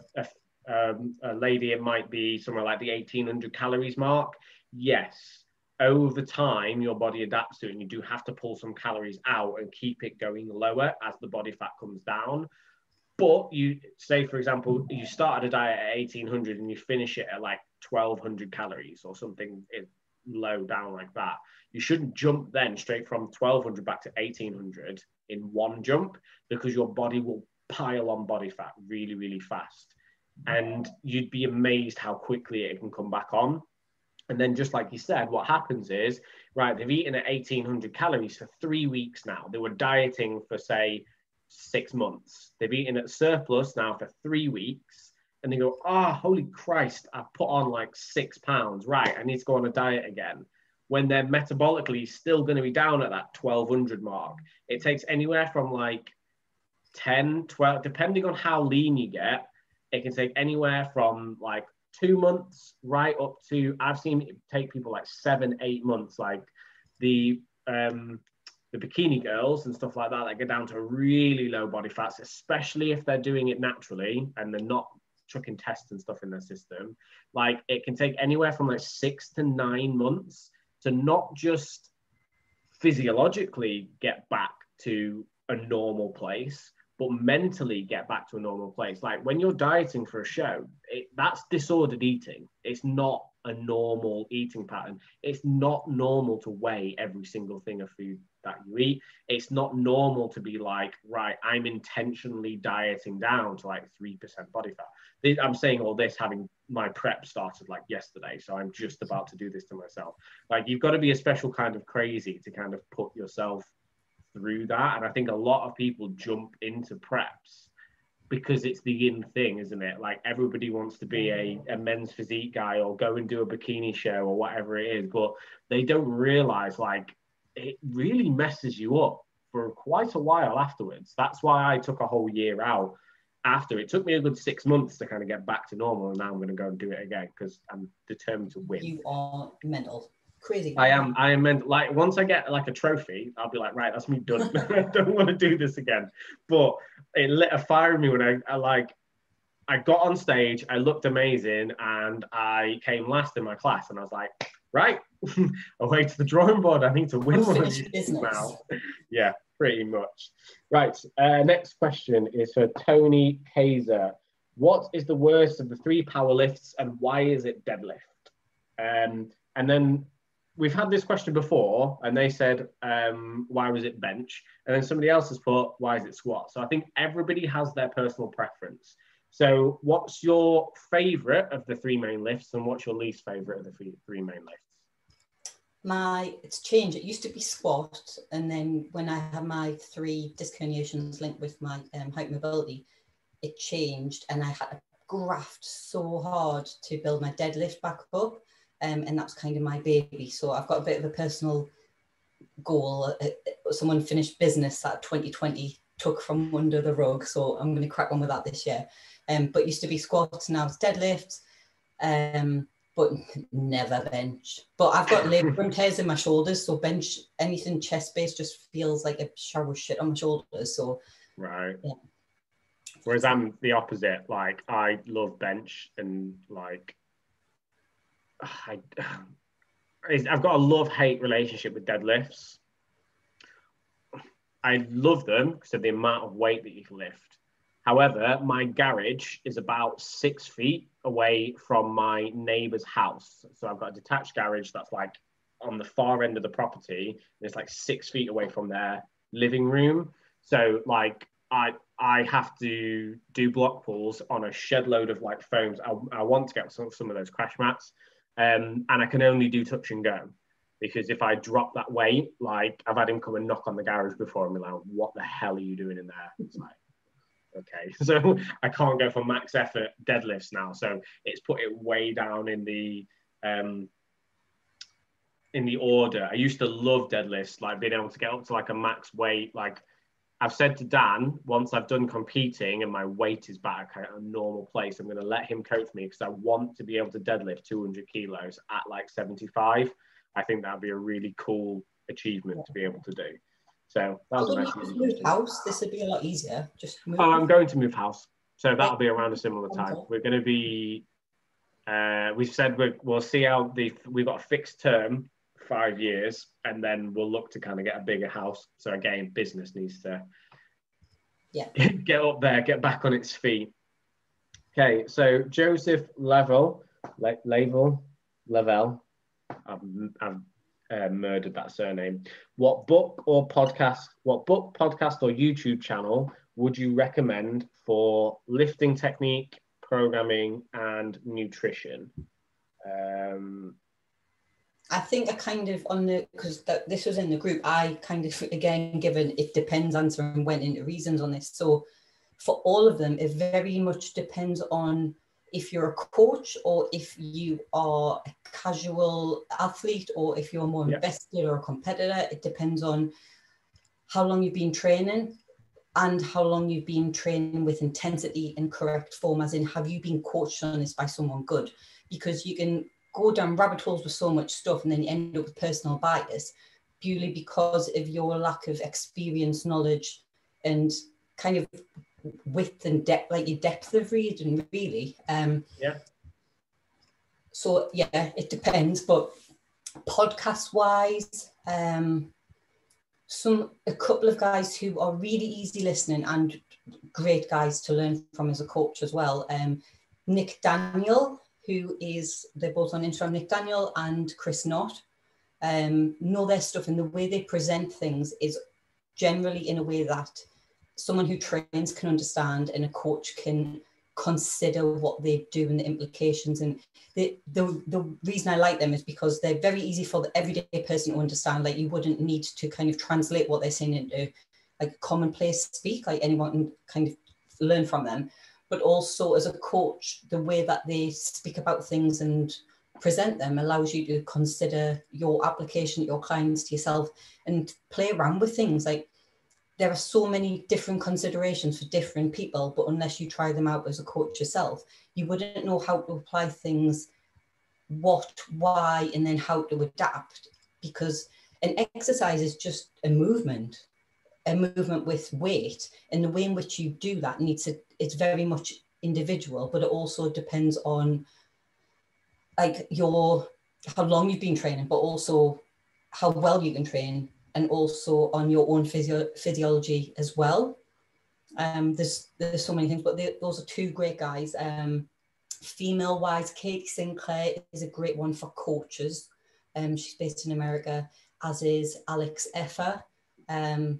a lady, it might be somewhere like the 1800 calories mark. Yes. Over time, your body adapts to it, and you do have to pull some calories out and keep it going lower as the body fat comes down. But you say, for example, you started a diet at 1800 and you finish it at like 1200 calories or something low down like that. You shouldn't jump then straight from 1200 back to 1800 in one jump, because your body will pile on body fat really, really fast. And you'd be amazed how quickly it can come back on. And then just like you said, what happens is, right, they've eaten at 1800 calories for 3 weeks now. They were dieting for, say, 6 months. They've eaten at surplus now for 3 weeks. And they go, holy Christ, I've put on like 6 pounds. Right, I need to go on a diet again. When they're metabolically still going to be down at that 1200 mark. It takes anywhere from like 10, 12, depending on how lean you get, it can take anywhere from like 2 months right up to, I've seen it take people like 7, 8 months, like the bikini girls and stuff like that get down to really low body fats, especially if they're doing it naturally and they're not chucking tests and stuff in their system. Like it can take anywhere from like 6 to 9 months to not just physiologically get back to a normal place, but mentally get back to a normal place. Like when you're dieting for a show, that's disordered eating. It's not a normal eating pattern. It's not normal to weigh every single thing of food that you eat. It's not normal to be like, right, I'm intentionally dieting down to like 3% body fat. I'm saying all this having my prep started like yesterday, so I'm just about to do this to myself. Like you've got to be a special kind of crazy to kind of put yourself through that. And I think a lot of people jump into preps because it's the in thing, isn't it? Like everybody wants to be a men's physique guy or go and do a bikini show or whatever it is, but they don't realize like it really messes you up for quite a while afterwards. That's why I took a whole year out after. It took me a good 6 months to kind of get back to normal, and now I'm going to go and do it again because I'm determined to win. You are mental. Crazy. I am meant, like, once I get like a trophy, I'll be like, right, that's me done. I don't want to do this again. But it lit a fire in me when I got on stage, I looked amazing, and I came last in my class, and I was like, right, away to the drawing board. I need to win one of these now. Yeah, pretty much. Right, next question is for Tony Kaiser. What is the worst of the 3 power lifts, and why is it deadlift? And then we've had this question before, and they said, why was it bench? And then somebody else has put, why is it squat? So I think everybody has their personal preference. So what's your favorite of the 3 main lifts, and what's your least favorite of the 3 main lifts? It's changed. It used to be squat, and then when I had my 3 disc herniations linked with my height mobility, it changed, and I had to graft so hard to build my deadlift back up, and that's kind of my baby. So I've got a bit of a personal goal. Someone finished business that 2020 took from under the rug, so I'm going to crack on with that this year. But it used to be squats, now it's deadlifts, but never bench. But I've got labrum tears in my shoulders, so bench anything chest-based just feels like a shower of shit on my shoulders. So right. Yeah. Whereas I'm the opposite. Like, I love bench, and like I've got a love-hate relationship with deadlifts. I love them because of the amount of weight that you can lift. However, my garage is about 6 feet away from my neighbour's house. So I've got a detached garage that's like on the far end of the property. And it's like 6 feet away from their living room. So like I have to do block pulls on a shed load of like foams. I want to get some of those crash mats. And I can only do touch and go. Because if I drop that weight, like I've had him come and knock on the garage before and be like, what the hell are you doing in there? It's like, okay, so I can't go for max effort deadlifts now. So it's put it way down in the order. I used to love deadlifts, like being able to get up to like a max weight. Like I've said to Dan, once I've done competing and my weight is back at a normal place, I'm going to let him coach me because I want to be able to deadlift 200 kilos at like 75. I think that'd be a really cool achievement to be able to do. So that's a nice move house. This would be a lot easier. Just move. Oh, I'm going to move house, so that'll be around a similar time. We're going to be. We've said we'll see how we've got a fixed term, 5 years, and then we'll look to kind of get a bigger house. So again, business needs to get up there, get back on its feet. Okay, so Joseph Lavelle. I've murdered that surname. What book, podcast, or YouTube channel would you recommend for lifting technique, programming, and nutrition? I think I kind of because this was in the group, I kind of, again, given it depends answer and went into reasons on this. So for all of them, it very much depends on if you're a coach or if you are a casual athlete or if you're more invested or a competitor. It depends on how long you've been training and how long you've been training with intensity and correct form, as in, have you been coached on this by someone good? Because you can go down rabbit holes with so much stuff and then you end up with personal bias purely because of your lack of experience, knowledge, and kind of width and depth, like your depth of reading, really. So yeah, it depends. But podcast wise, a couple of guys who are really easy listening and great guys to learn from as a coach as well. Nick Daniel, they're both on Instagram, Nick Daniel and Chris Knott, know their stuff, and the way they present things is generally in a way that someone who trains can understand and a coach can consider what they do and the implications. And the reason I like them is because they're very easy for the everyday person to understand. Like, you wouldn't need to kind of translate what they're saying into like commonplace speak, like anyone can kind of learn from them. But also as a coach, the way that they speak about things and present them allows you to consider your application, your clients, to yourself, and play around with things. Like, there are so many different considerations for different people, but unless you try them out as a coach yourself, you wouldn't know how to apply things, what, why, and then how to adapt, because an exercise is just a movement with weight, and the way in which you do that it's very much individual, but it also depends on like how long you've been training, but also how well you can train, and also on your own physiology as well. There's so many things, but those are two great guys. Female wise, Katie Sinclair is a great one for coaches. She's based in America, as is Alex Effer. I'd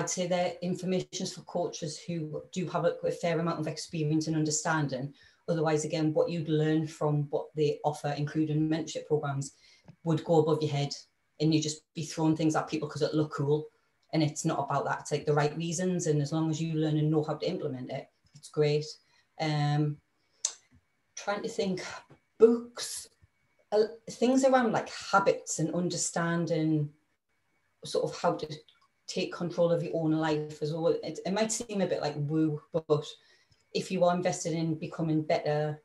say their information is for coaches who do have a fair amount of experience and understanding. Otherwise, again, what you'd learn from what they offer, including mentorship programs, would go above your head, and you just be throwing things at people because it look cool. And it's not about that. It's like the right reasons. And as long as you learn and know how to implement it, it's great. Trying to think, books, things around like habits and understanding sort of how to take control of your own life as well. It might seem a bit like woo, but if you are invested in becoming better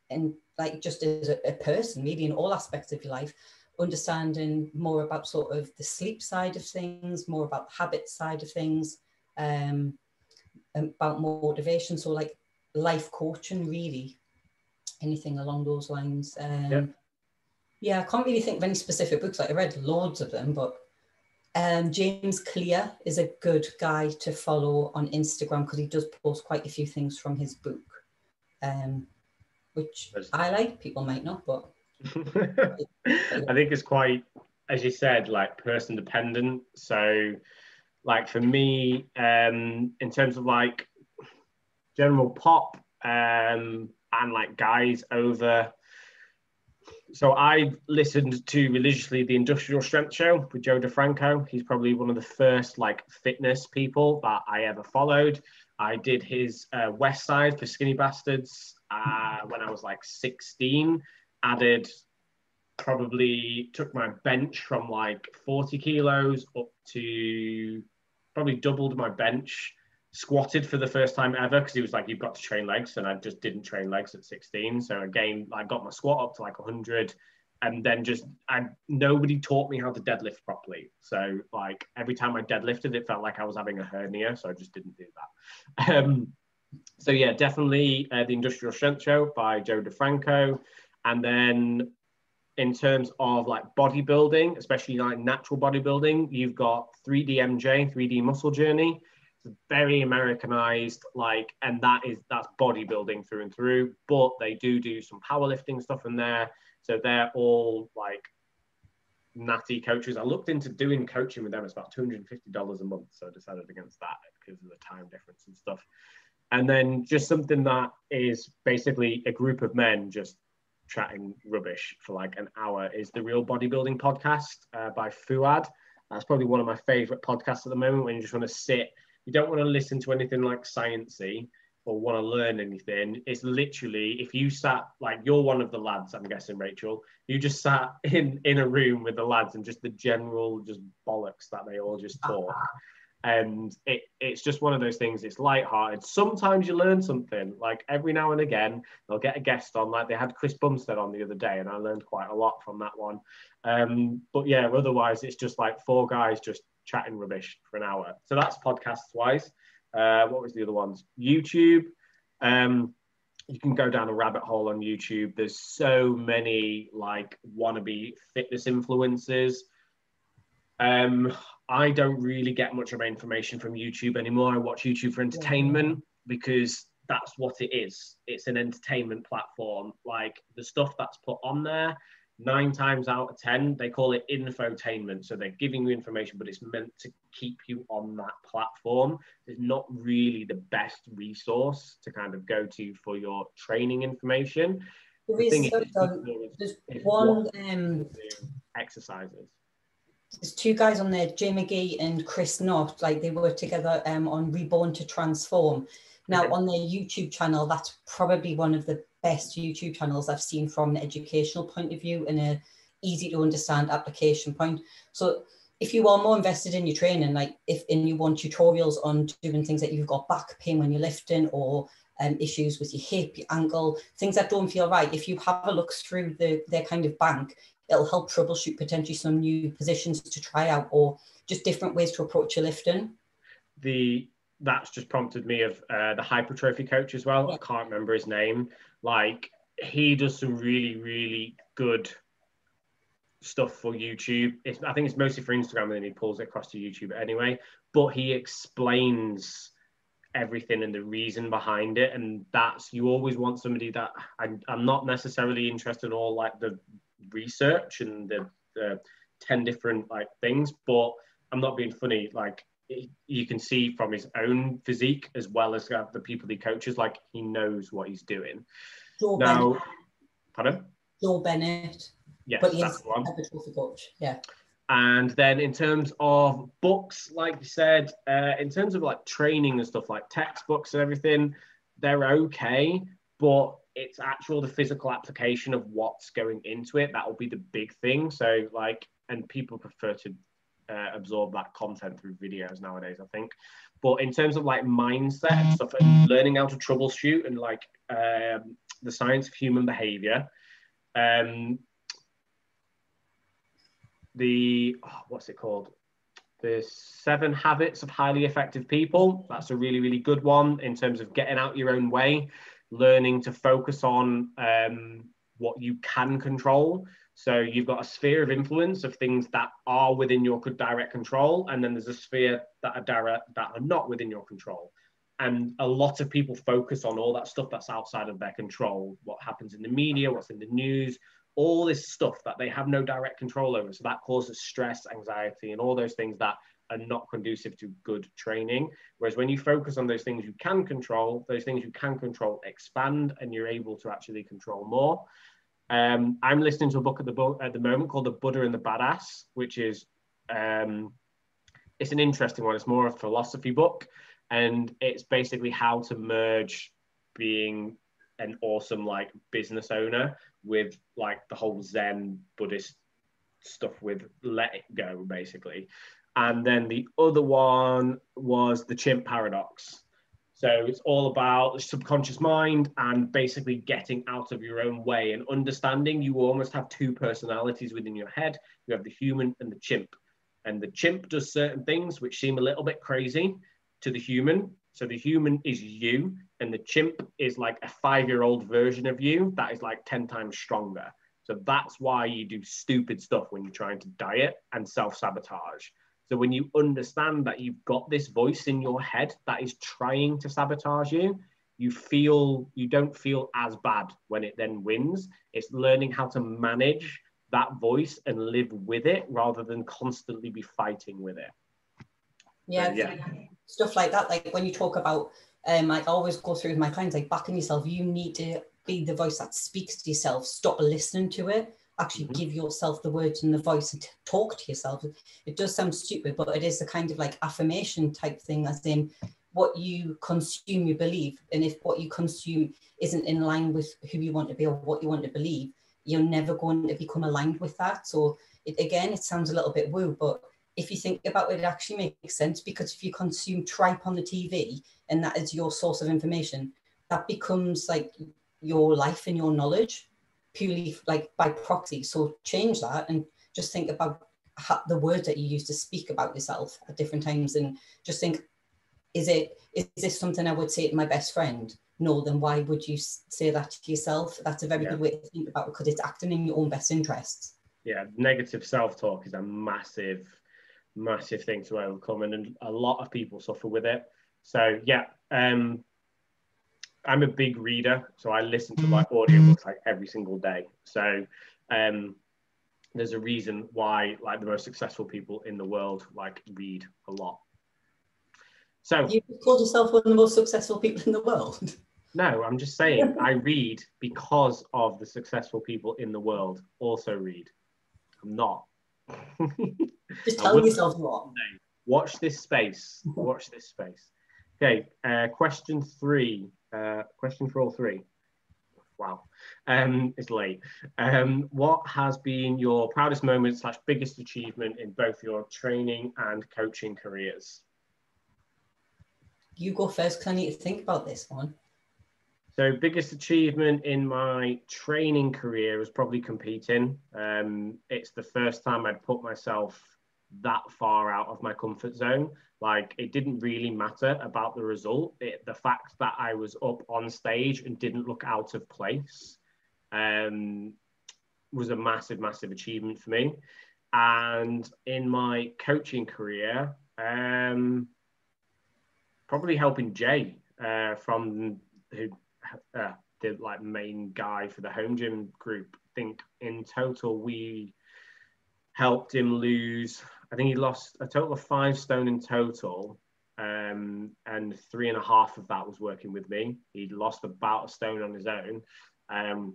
and like just as a person, maybe in all aspects of your life, understanding more about sort of the sleep side of things, more about the habit side of things, about motivation. So like life coaching, really, anything along those lines. Yeah, I can't really think of any specific books. Like I read loads of them, but James Clear is a good guy to follow on Instagram because he does post quite a few things from his book, which I like. People might not, but I think it's quite, as you said, like person dependent. So like for me, in terms of like general pop and like guys over. So I listened to religiously the Industrial Strength Show with Joe DeFranco. He's probably one of the first like fitness people that I ever followed. I did his West Side for Skinny Bastards when I was like 16. Took my bench from like 40 kilos up to probably doubled my bench. Squatted for the first time ever because he was like, you've got to train legs, and I just didn't train legs at 16. So again, I got my squat up to like 100, and then nobody taught me how to deadlift properly. So like every time I deadlifted, it felt like I was having a hernia, so I just didn't do that. So yeah, definitely the Industrial Strength Show by Joe DeFranco. And then in terms of like bodybuilding, especially like natural bodybuilding, you've got 3D MJ, 3D Muscle Journey. Very Americanized, like, and that's bodybuilding through and through, but they do some powerlifting stuff in there. So they're all like natty coaches. I looked into doing coaching with them. It's about $250 a month. So I decided against that because of the time difference and stuff. And then just something that is basically a group of men just chatting rubbish for like an hour is the Real Bodybuilding Podcast by Fuad. That's probably one of my favorite podcasts at the moment, when you just want to sit. You don't want to listen to anything like sciencey or want to learn anything. It's literally, if you sat, like you're one of the lads, I'm guessing, Rachel, you just sat in a room with the lads and just the general just bollocks that they all just talk. And it's just one of those things. It's lighthearted. Sometimes you learn something. Like every now and again, they'll get a guest on. Like they had Chris Bumstead on the other day, and I learned quite a lot from that one. But yeah, otherwise it's just like four guys just chatting rubbish for an hour. So that's podcasts wise. What was the other ones? YouTube. You can go down a rabbit hole on YouTube. There's so many like wannabe fitness influencers. I don't really get much of my information from YouTube anymore. I watch YouTube for entertainment because that's what it is. It's an entertainment platform. Like the stuff that's put on there, 9 times out of 10, they call it infotainment. So they're giving you information, but it's meant to keep you on that platform. It's not really the best resource to kind of go to for your training information. There's one exercises. There's 2 guys on there, Jay McGee and Chris Knott, like they work together on Reborn to Transform. Now on their YouTube channel, that's probably one of the best YouTube channels I've seen from an educational point of view and a easy to understand application point. So if you are more invested in your training, like and you want tutorials on doing things that you've got back pain when you're lifting, or issues with your hip, your ankle, things that don't feel right, if you have a look through their kind of bank, it'll help troubleshoot potentially some new positions to try out, or just different ways to approach your lifting. That's just prompted me of the hypertrophy coach as well. Yeah. I can't remember his name. Like, he does some really, really good stuff for YouTube. I think it's mostly for Instagram, and then he pulls it across to YouTube anyway. But he explains everything and the reason behind it, and you always want somebody that I'm not necessarily interested in all like the research and the 10 different like things, but I'm not being funny. Like, you can see from his own physique as well as the people he coaches, like, he knows what he's doing. Now, pardon? Joel Bennett. Yes, but that's the one. Hypertrophy coach. Yeah. And then in terms of books, like you said, in terms of like training and stuff, like textbooks and everything, they're okay, but it's the physical application of what's going into it. That will be the big thing. So like, and people prefer to absorb that content through videos nowadays, I think. But in terms of like mindset and stuff, and learning how to troubleshoot and like the science of human behavior, what's it called? The 7 Habits of Highly Effective People. That's a really, really good one in terms of getting out your own way, learning to focus on what you can control. So you've got a sphere of influence of things that are within your direct control, and then there's a sphere that are not within your control. And a lot of people focus on all that stuff that's outside of their control, what happens in the media, what's in the news, all this stuff that they have no direct control over. So that causes stress, anxiety, and all those things that are not conducive to good training. Whereas when you focus on those things you can control, expand, and you're able to actually control more. I'm listening to a book at the moment called The Buddha and the Badass, which is, it's an interesting one. It's more of a philosophy book, and it's basically how to merge being an awesome like business owner with like the whole Zen Buddhist stuff with let it go, basically. And then the other one was The Chimp Paradox. So it's all about the subconscious mind and basically getting out of your own way and understanding you almost have 2 personalities within your head. You have the human and the chimp. And the chimp does certain things which seem a little bit crazy to the human. So the human is you, and the chimp is like a 5-year-old version of you that is like 10 times stronger. So that's why you do stupid stuff when you're trying to diet and self-sabotage. So when you understand that you've got this voice in your head that is trying to sabotage you, you don't feel as bad when it then wins. It's learning how to manage that voice and live with it rather than constantly be fighting with it. Yeah, so, yeah. Stuff like that. Like when you talk about, I always go through with my clients, like backing yourself, you need to be the voice that speaks to yourself. Stop listening to it. Actually give yourself the words and the voice and talk to yourself. It does sound stupid, but it is a kind of like affirmation type thing, as in what you consume, you believe. And if what you consume isn't in line with who you want to be or what you want to believe, you're never going to become aligned with that. So it sounds a little bit woo, but if you think about it, it actually makes sense, because if you consume tripe on the TV and that is your source of information, that becomes like your life and your knowledge, purely like by proxy. So change that and just think about the words that you use to speak about yourself at different times, and just think, is this something I would say to my best friend? No, then why would you say that to yourself? That's a very good way to think about it, because it's acting in your own best interests. Yeah, negative self-talk is a massive thing to overcome, and a lot of people suffer with it. So yeah, I'm a big reader, so I listen to like audiobooks like every single day. So there's a reason why like the most successful people in the world like read a lot. So you called yourself one of the most successful people in the world? No, I'm just saying I read because of the successful people in the world also read. I'm not. Just tell yourself what. Watch this space. Watch this space. Okay, question 3. Question for all 3. Wow, it's late. What has been your proudest moment / biggest achievement in both your training and coaching careers? You go first, because I need to think about this one. So biggest achievement in my training career was probably competing. It's the first time I'd put myself that far out of my comfort zone. Like, it didn't really matter about the result. The fact that I was up on stage and didn't look out of place was a massive, massive achievement for me. And in my coaching career, probably helping Jay from who the like main guy for the home gym group. I think in total we helped him lose, I think he lost a total of 5 stone in total, and 3.5 of that was working with me. He'd lost about a stone on his own.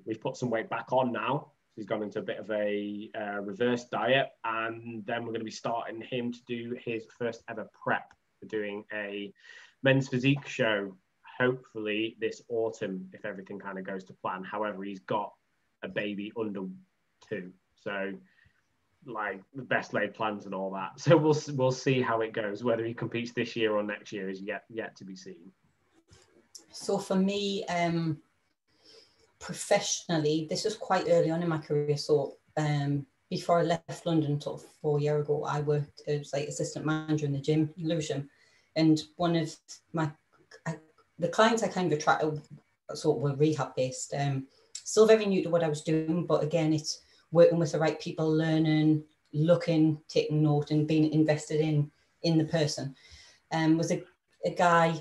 We've put some weight back on now. He's gone into a bit of a reverse diet, and then we're going to be starting him to do his first ever prep for doing a men's physique show, hopefully this autumn, if everything kind of goes to plan. However, he's got a baby under 2, so like the best laid plans and all that. So we'll see how it goes. Whether he competes this year or next year is yet to be seen. So for me, professionally, this was quite early on in my career. So before I left London, sort of 4 years ago, I worked as like assistant manager in the gym, Lewisham, and one of the clients I kind of attracted sort of were rehab based. Still very new to what I was doing, but again, it's working with the right people, learning, looking, taking note, and being invested in the person. Was a guy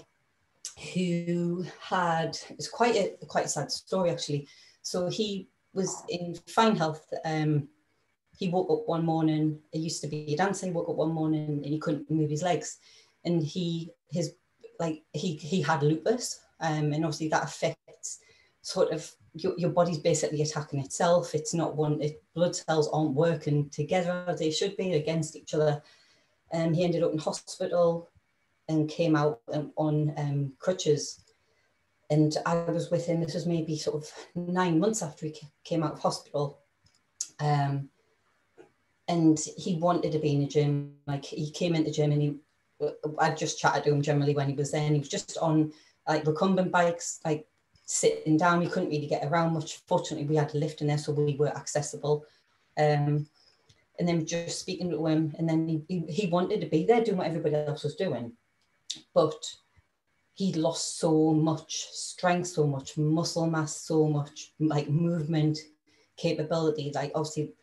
who had, it's quite a sad story actually. So he was in fine health. He woke up one morning, he used to be a dancer, he woke up one morning and he couldn't move his legs. And he had lupus, and obviously that affects sort of your body's basically attacking itself. It's not blood cells aren't working together as they should be against each other. And he ended up in hospital and came out on crutches. And I was with him, this was maybe sort of 9 months after he came out of hospital. And he wanted to be in a gym. Like, he came into the gym and I just chatted to him generally when he was there, and he was just on like recumbent bikes, like sitting down. We couldn't really get around much. Fortunately, we had a lift in there, so we were accessible. And then just speaking to him, and then he wanted to be there doing what everybody else was doing. But he lost so much strength, so much muscle mass, so much like movement capability. Like, obviously,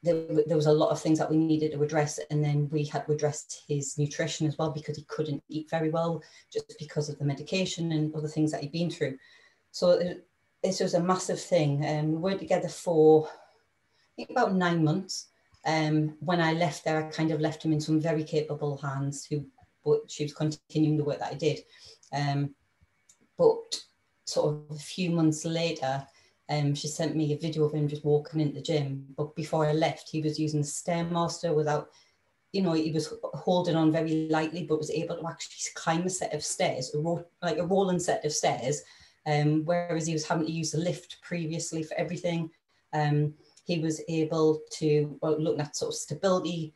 there was a lot of things that we needed to address, and then we had to address his nutrition as well, because he couldn't eat very well just because of the medication and other things that he'd been through. So this was a massive thing. We were together for I think about 9 months. When I left there, I kind of left him in some very capable hands but she was continuing the work that I did. But sort of a few months later, she sent me a video of him just walking into the gym. But before I left, he was using the Stairmaster without, he was holding on very lightly, but was able to actually climb a set of stairs, like a rolling set of stairs, whereas he was having to use the lift previously for everything. He was able to, look at sort of stability,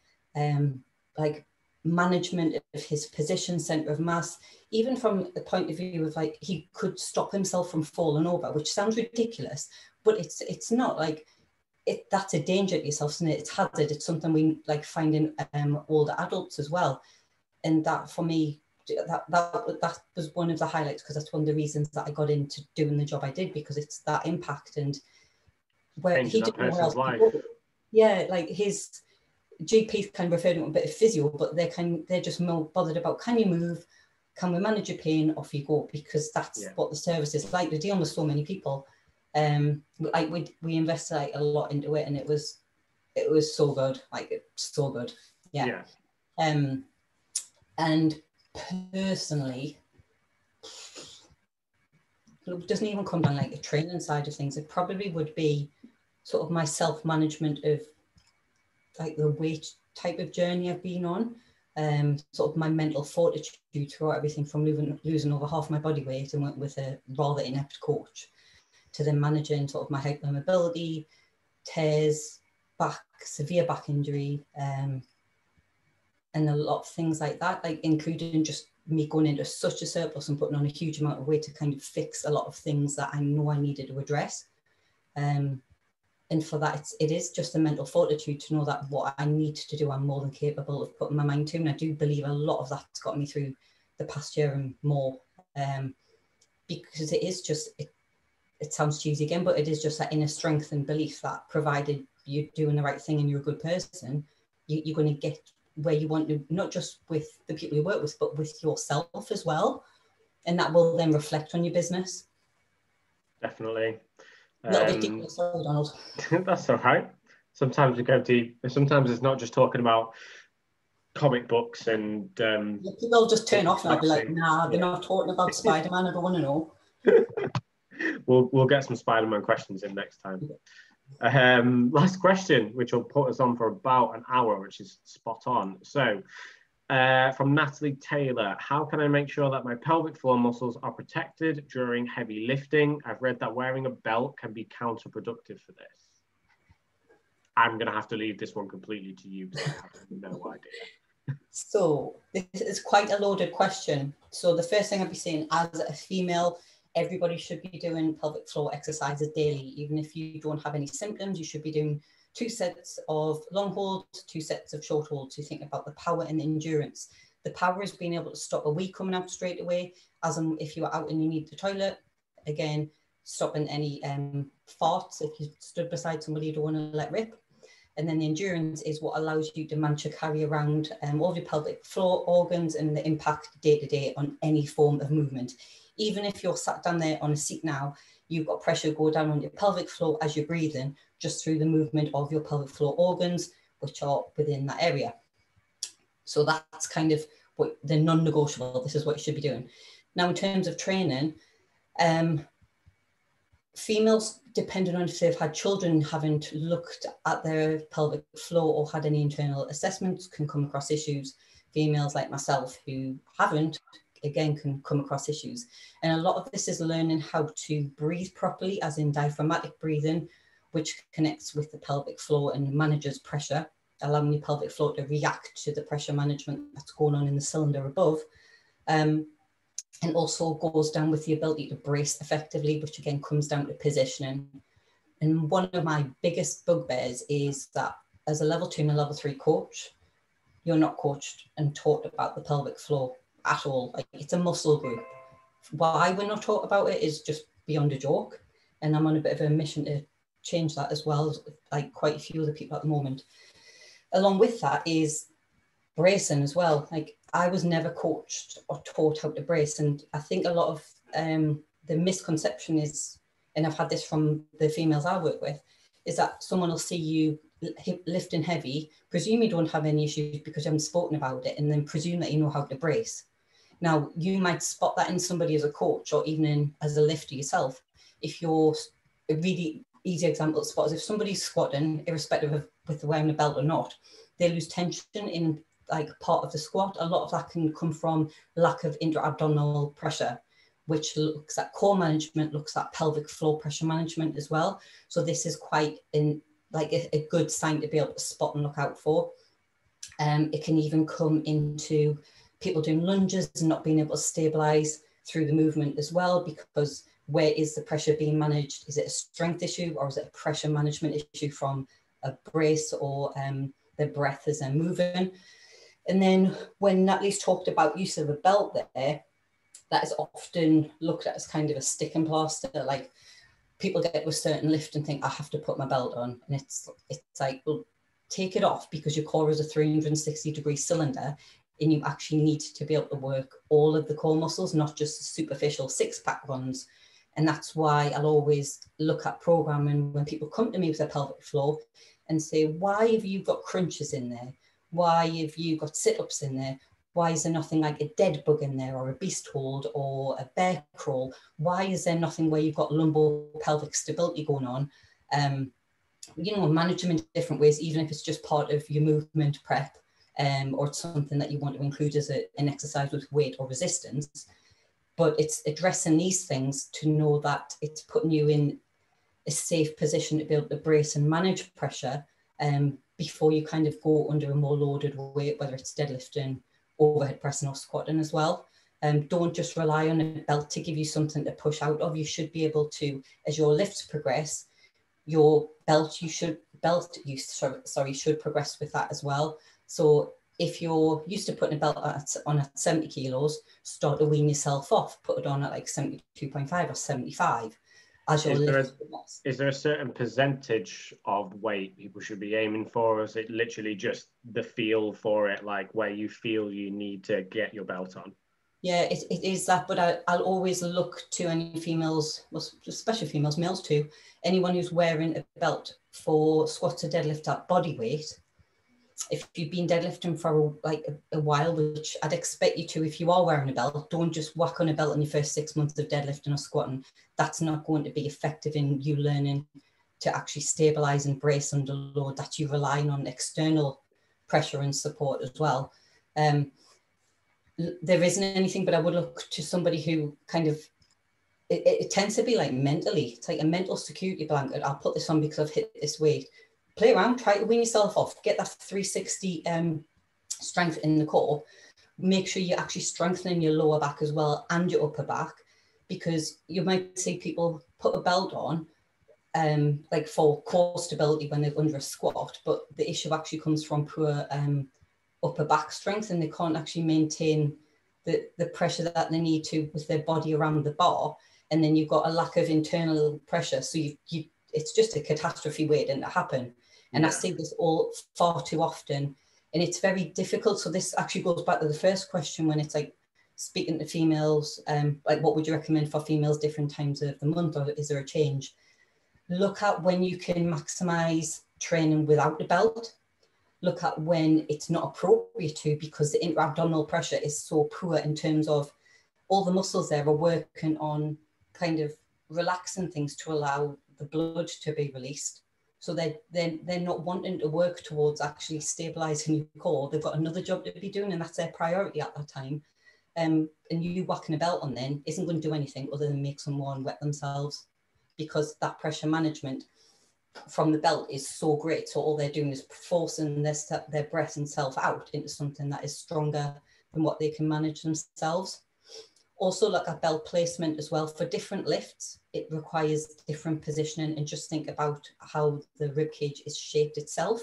like management of his position, center of mass, even from the point of view of like he could stop himself from falling over, which sounds ridiculous, but it's not. Like, that's a danger to yourself, isn't it? It's hazard. It's something we like find in older adults as well. And that, for me, that was one of the highlights, because that's one of the reasons that I got into doing the job I did, because it's that impact. And where he didn't know where else to go. Yeah, like his GPs kind of referred to a bit of physio, but they're just more bothered about, can you move, can we manage your pain, off you go, because that's what the service is like. We're dealing with so many people. Like we invested like a lot into it, and it was so good, like so good. Yeah. And personally, it doesn't even come down like the training side of things. It probably would be sort of my self-management of like the weight type of journey I've been on, sort of my mental fortitude throughout everything, from losing over half my body weight and went with a rather inept coach. to then managing sort of my hypermobility, tears, severe back injury, and a lot of things like that, like including just me going into such a surplus and putting on a huge amount of weight to kind of fix a lot of things that I know I needed to address. And for that, it is just a mental fortitude to know that what I need to do, I'm more than capable of putting my mind to. And I do believe a lot of that's got me through the past year and more, because it is just, it sounds cheesy again, but it is just that inner strength and belief that provided you're doing the right thing and you're a good person, you're going to get where you want to, not just with the people you work with, but with yourself as well. And that will then reflect on your business. Definitely. A little bit deeper, sorry, Donald. That's all right. Sometimes we go deep. Sometimes it's not just talking about comic books and people just turn off and I'll be like, nah, they're not talking about Spider-Man. I don't want to know. We'll get some Spider-Man questions in next time. Last question, which will put us on for about an hour, which is spot on. So from Natalie Taylor, how can I make sure that my pelvic floor muscles are protected during heavy lifting? I've read that wearing a belt can be counterproductive for this. I'm going to have to leave this one completely to you because I have no idea. So this is quite a loaded question. So the first thing I'd be saying, as a female, everybody should be doing pelvic floor exercises daily. Even if you don't have any symptoms, you should be doing 2 sets of long holds, 2 sets of short holds. You think about the power and the endurance. The power is being able to stop a wee coming out straight away, as in if you're out and you need the toilet. Again, stopping any farts if you stood beside somebody you don't want to let rip. And then the endurance is what allows you to manage to carry around all your pelvic floor organs and the impact day to day on any form of movement. Even if you're sat down there on a seat now, you've got pressure go down on your pelvic floor as you're breathing, just through the movement of your pelvic floor organs, which are within that area. So that's kind of what the non-negotiable, this is what you should be doing. Now, in terms of training, females, depending on if they've had children, haven't looked at their pelvic floor or had any internal assessments, can come across issues. Females like myself who haven't, again, can come across issues. And a lot of this is learning how to breathe properly, as in diaphragmatic breathing, which connects with the pelvic floor and manages pressure, allowing your pelvic floor to react to the pressure management that's going on in the cylinder above. And also goes down with the ability to brace effectively, which again comes down to positioning. And one of my biggest bugbears is that as a level 2 and a level 3 coach, you're not coached and taught about the pelvic floor at all. Like, it's a muscle group. Why we're not taught about it is just beyond a joke. And I'm on a bit of a mission to change that as well, like quite a few other people at the moment. Along with that is bracing as well. Like, I was never coached or taught how to brace. And I think a lot of the misconception is, and I've had this from the females I work with, is that someone will see you lifting heavy, presume you don't have any issues because you haven't spoken about it, and then presume that you know how to brace. Now, you might spot that in somebody as a coach or even as a lifter yourself. If you're a really easy example to spot is if somebody's squatting, irrespective of with wearing a belt or not, they lose tension in like part of the squat. A lot of that can come from lack of intra-abdominal pressure, which looks at core management, looks at pelvic floor pressure management as well. So this is quite a good sign to be able to spot and look out for. It can even come into people doing lunges and not being able to stabilize through the movement as well, because where is the pressure being managed? Is it a strength issue or is it a pressure management issue from a brace or the breath as they're moving? And then when Natalie's talked about use of a belt there, that is often looked at as kind of a stick and plaster. Like, people get to a certain lift and think, I have to put my belt on. And it's like, well, take it off, because your core is a 360-degree cylinder and you actually need to be able to work all of the core muscles, not just the superficial six-pack ones. And that's why I'll always look at programming when people come to me with their pelvic floor and say, why have you got crunches in there? Why have you got sit-ups in there? Why is there nothing like a dead bug in there, or a beast hold, or a bear crawl? Why is there nothing where you've got lumbo-pelvic stability going on? Manage them in different ways, even if it's just part of your movement prep, or it's something that you want to include as an exercise with weight or resistance. But it's addressing these things to know that it's putting you in a safe position to be able to brace and manage pressure before you kind of go under a more loaded weight, whether it's deadlifting, overhead pressing or squatting as well. Don't just rely on a belt to give you something to push out of. You should be able to, as your lifts progress, your belt should progress with that as well. So if you're used to putting a belt on at 70 kilos, start to wean yourself off, put it on at like 72.5 or 75 as your lift progress. Is there a certain percentage of weight people should be aiming for? Or is it literally just the feel for it, like where you feel you need to get your belt on? Yeah, it is that, but I'll always look to any females, well, especially females, males too, anyone who's wearing a belt for squats or deadlift at body weight. If you've been deadlifting for a while, which I'd expect you to, if you are wearing a belt, don't just whack on a belt in your first 6 months of deadlifting or squatting. That's not going to be effective in you learning to actually stabilize and brace under load. That you're relying on external pressure and support as well. There isn't anything, but I would look to somebody who kind of, it tends to be like mentally, it's like a mental security blanket. I'll put this on because I've hit this weight. Play around, try to wean yourself off, get that 360 strength in the core. Make sure you're actually strengthening your lower back as well and your upper back, because you might see people put a belt on like for core stability when they're under a squat, but the issue actually comes from poor upper back strength, and they can't actually maintain the pressure that they need to with their body around the bar, and then you've got a lack of internal pressure, so you it's just a catastrophe waiting to happen. And I see this all far too often, and it's very difficult. So this actually goes back to the first question, when it's like speaking to females, like what would you recommend for females different times of the month, or is there a change? Look at when you can maximize training without the belt. Look at when it's not appropriate to, because the intra-abdominal pressure is so poor in terms of all the muscles there are working on kind of relaxing things to allow the blood to be released. So they're not wanting to work towards actually stabilizing your core. They've got another job to be doing, and that's their priority at that time. And you whacking a belt on then isn't going to do anything other than make someone wet themselves, because that pressure management from the belt is so great. So all they're doing is forcing their breath and self out into something that is stronger than what they can manage themselves. Also look at belt placement as well. For different lifts, it requires different positioning, and just think about how the rib cage is shaped itself,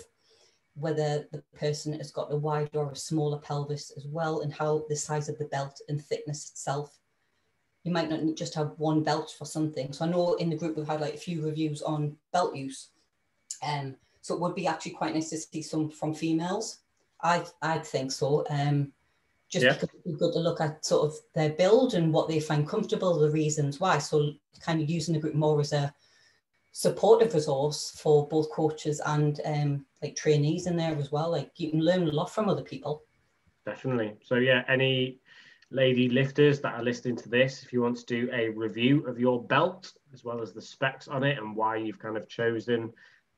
whether the person has got a wider or a smaller pelvis as well, and how the size of the belt and thickness itself. You might not just have one belt for something. So I know in the group we've had like a few reviews on belt use. So it would be actually quite nice to see some from females. I'd think so. Because it'd be good to look at sort of their build and what they find comfortable, the reasons why. So kind of using the group more as a supportive resource for both coaches and like trainees in there as well. Like you can learn a lot from other people. Definitely. So yeah, any lady lifters that are listening to this, if you want to do a review of your belt as well as the specs on it and why you've kind of chosen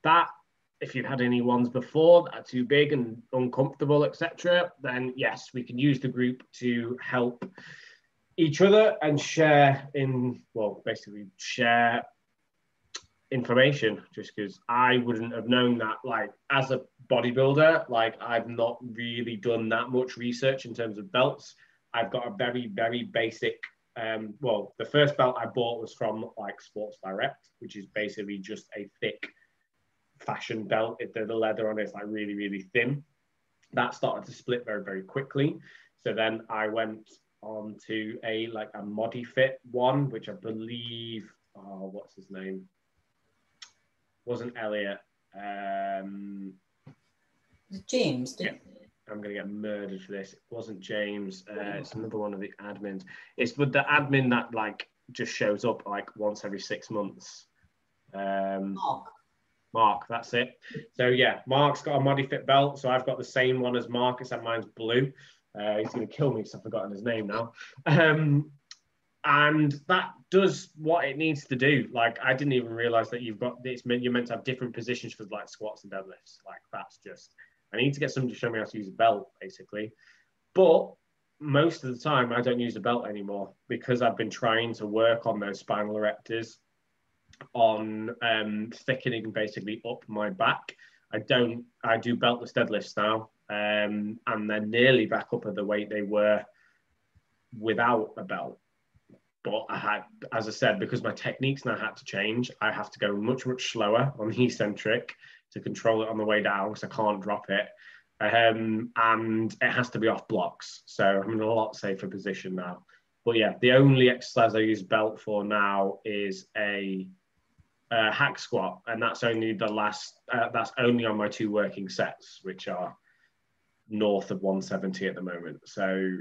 that, if you've had any ones before that are too big and uncomfortable, etc., then yes, we can use the group to help each other and share information, just because I wouldn't have known that, like as a bodybuilder, like I've not really done that much research in terms of belts. I've got a very, very basic, the first belt I bought was from like Sports Direct, which is basically just a thick fashion belt. The leather on it is like really, really thin. That started to split very, very quickly. So then I went on to a ModiFit one, which I believe, what's his name? Wasn't Elliot. James, yeah. I'm going to get murdered for this. It wasn't James. It's another one of the admins. It's with the admin that like just shows up like once every 6 months. Mark, that's it. So yeah, Mark's got a ModiFit belt. So I've got the same one as Mark, except mine's blue. He's going to kill me because I've forgotten his name now. And that does what it needs to do. Like I didn't even realize that you're meant to have different positions for like squats and deadlifts. Like that's just, I need to get somebody to show me how to use a belt, basically. But most of the time, I don't use a belt anymore because I've been trying to work on those spinal erectors. grasp on thickening basically up my back. I do beltless deadlifts now, and they're nearly back up at the weight they were without a belt. But I had, as I said, because my techniques now had to change, I have to go much, much slower on the eccentric to control it on the way down because I can't drop it. And it has to be off blocks. So I'm in a lot safer position now. But yeah, the only exercise I use belt for now is a hack squat. And that's only that's only on my 2 working sets, which are north of 170 at the moment. So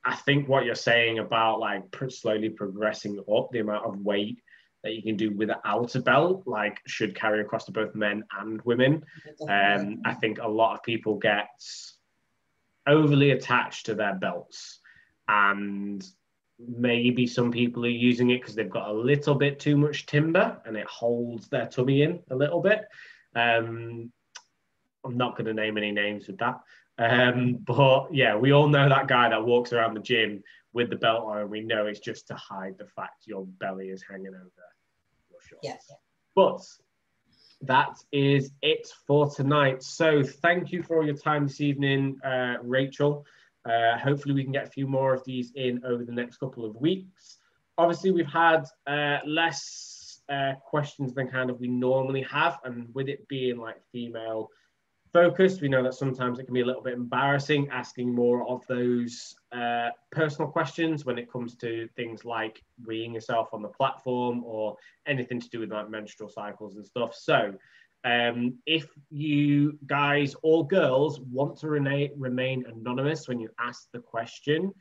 I think what you're saying about like slowly progressing up the amount of weight that you can do without a belt, like should carry across to both men and women. I think a lot of people get overly attached to their belts, and maybe some people are using it because they've got a little bit too much timber and it holds their tummy in a little bit. I'm not going to name any names with that. But yeah, we all know that guy that walks around the gym with the belt on, and we know it's just to hide the fact your belly is hanging over your shorts. Yeah. But that is it for tonight. So thank you for all your time this evening, Rachel. Hopefully we can get a few more of these in over the next couple of weeks. Obviously, we've had less questions than kind of we normally have, and with it being like female focused, we know that sometimes it can be a little bit embarrassing asking more of those personal questions when it comes to things like weeing yourself on the platform or anything to do with like menstrual cycles and stuff. So if you guys or girls want to remain anonymous when you ask the question,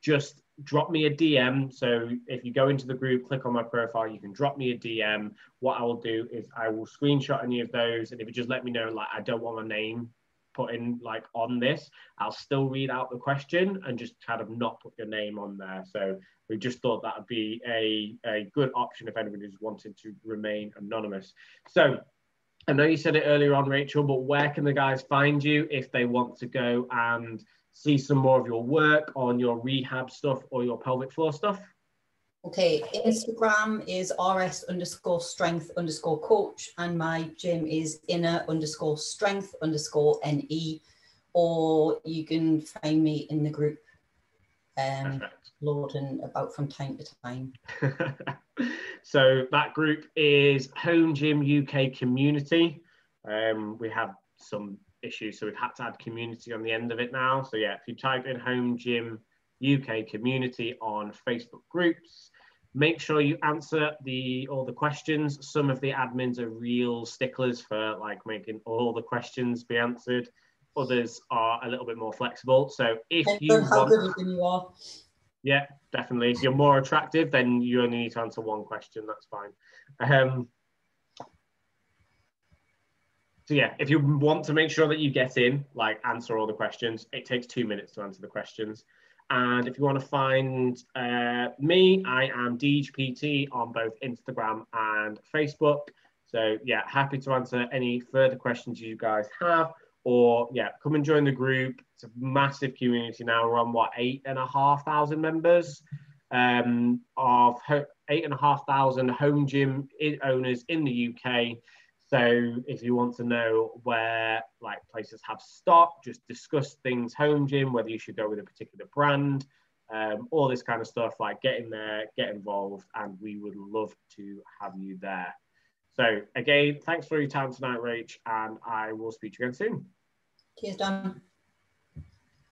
just drop me a DM. So if you go into the group, click on my profile, you can drop me a DM. What I will do is I will screenshot any of those. And if you just let me know, like, I don't want my name put in like on this, I'll still read out the question and just kind of not put your name on there. So we just thought that would be a good option if anybody's wanted to remain anonymous. So I know you said it earlier on, Rachel, but where can the guys find you if they want to go and see some more of your work on your rehab stuff or your pelvic floor stuff? Okay, Instagram is rs_strength_coach, and my gym is inner_strength_NE, or you can find me in the group, loading about from time to time. So that group is Home Gym UK Community. We have some issues, so we've had to add community on the end of it now. So yeah, if you type in Home Gym UK Community on Facebook groups, make sure you answer all the questions. Some of the admins are real sticklers for like making all the questions be answered. Others are a little bit more flexible. So if you want, how good you are. Yeah, definitely. If you're more attractive, then you only need to answer one question. That's fine. So yeah, if you want to make sure that you get in, like answer all the questions, it takes 2 minutes to answer the questions. And if you want to find me, I am DeegePT on both Instagram and Facebook. So yeah, happy to answer any further questions you guys have. Or yeah, come and join the group. It's a massive community now. We're on what, 8,500 members of 8,500 home gym owners in the UK. So if you want to know where like places have stock, just discuss things home gym, whether you should go with a particular brand, all this kind of stuff, like get in there, get involved, and we would love to have you there. So again, thanks for your time tonight, Rach, and I will speak to you again soon. Cheers, Dan.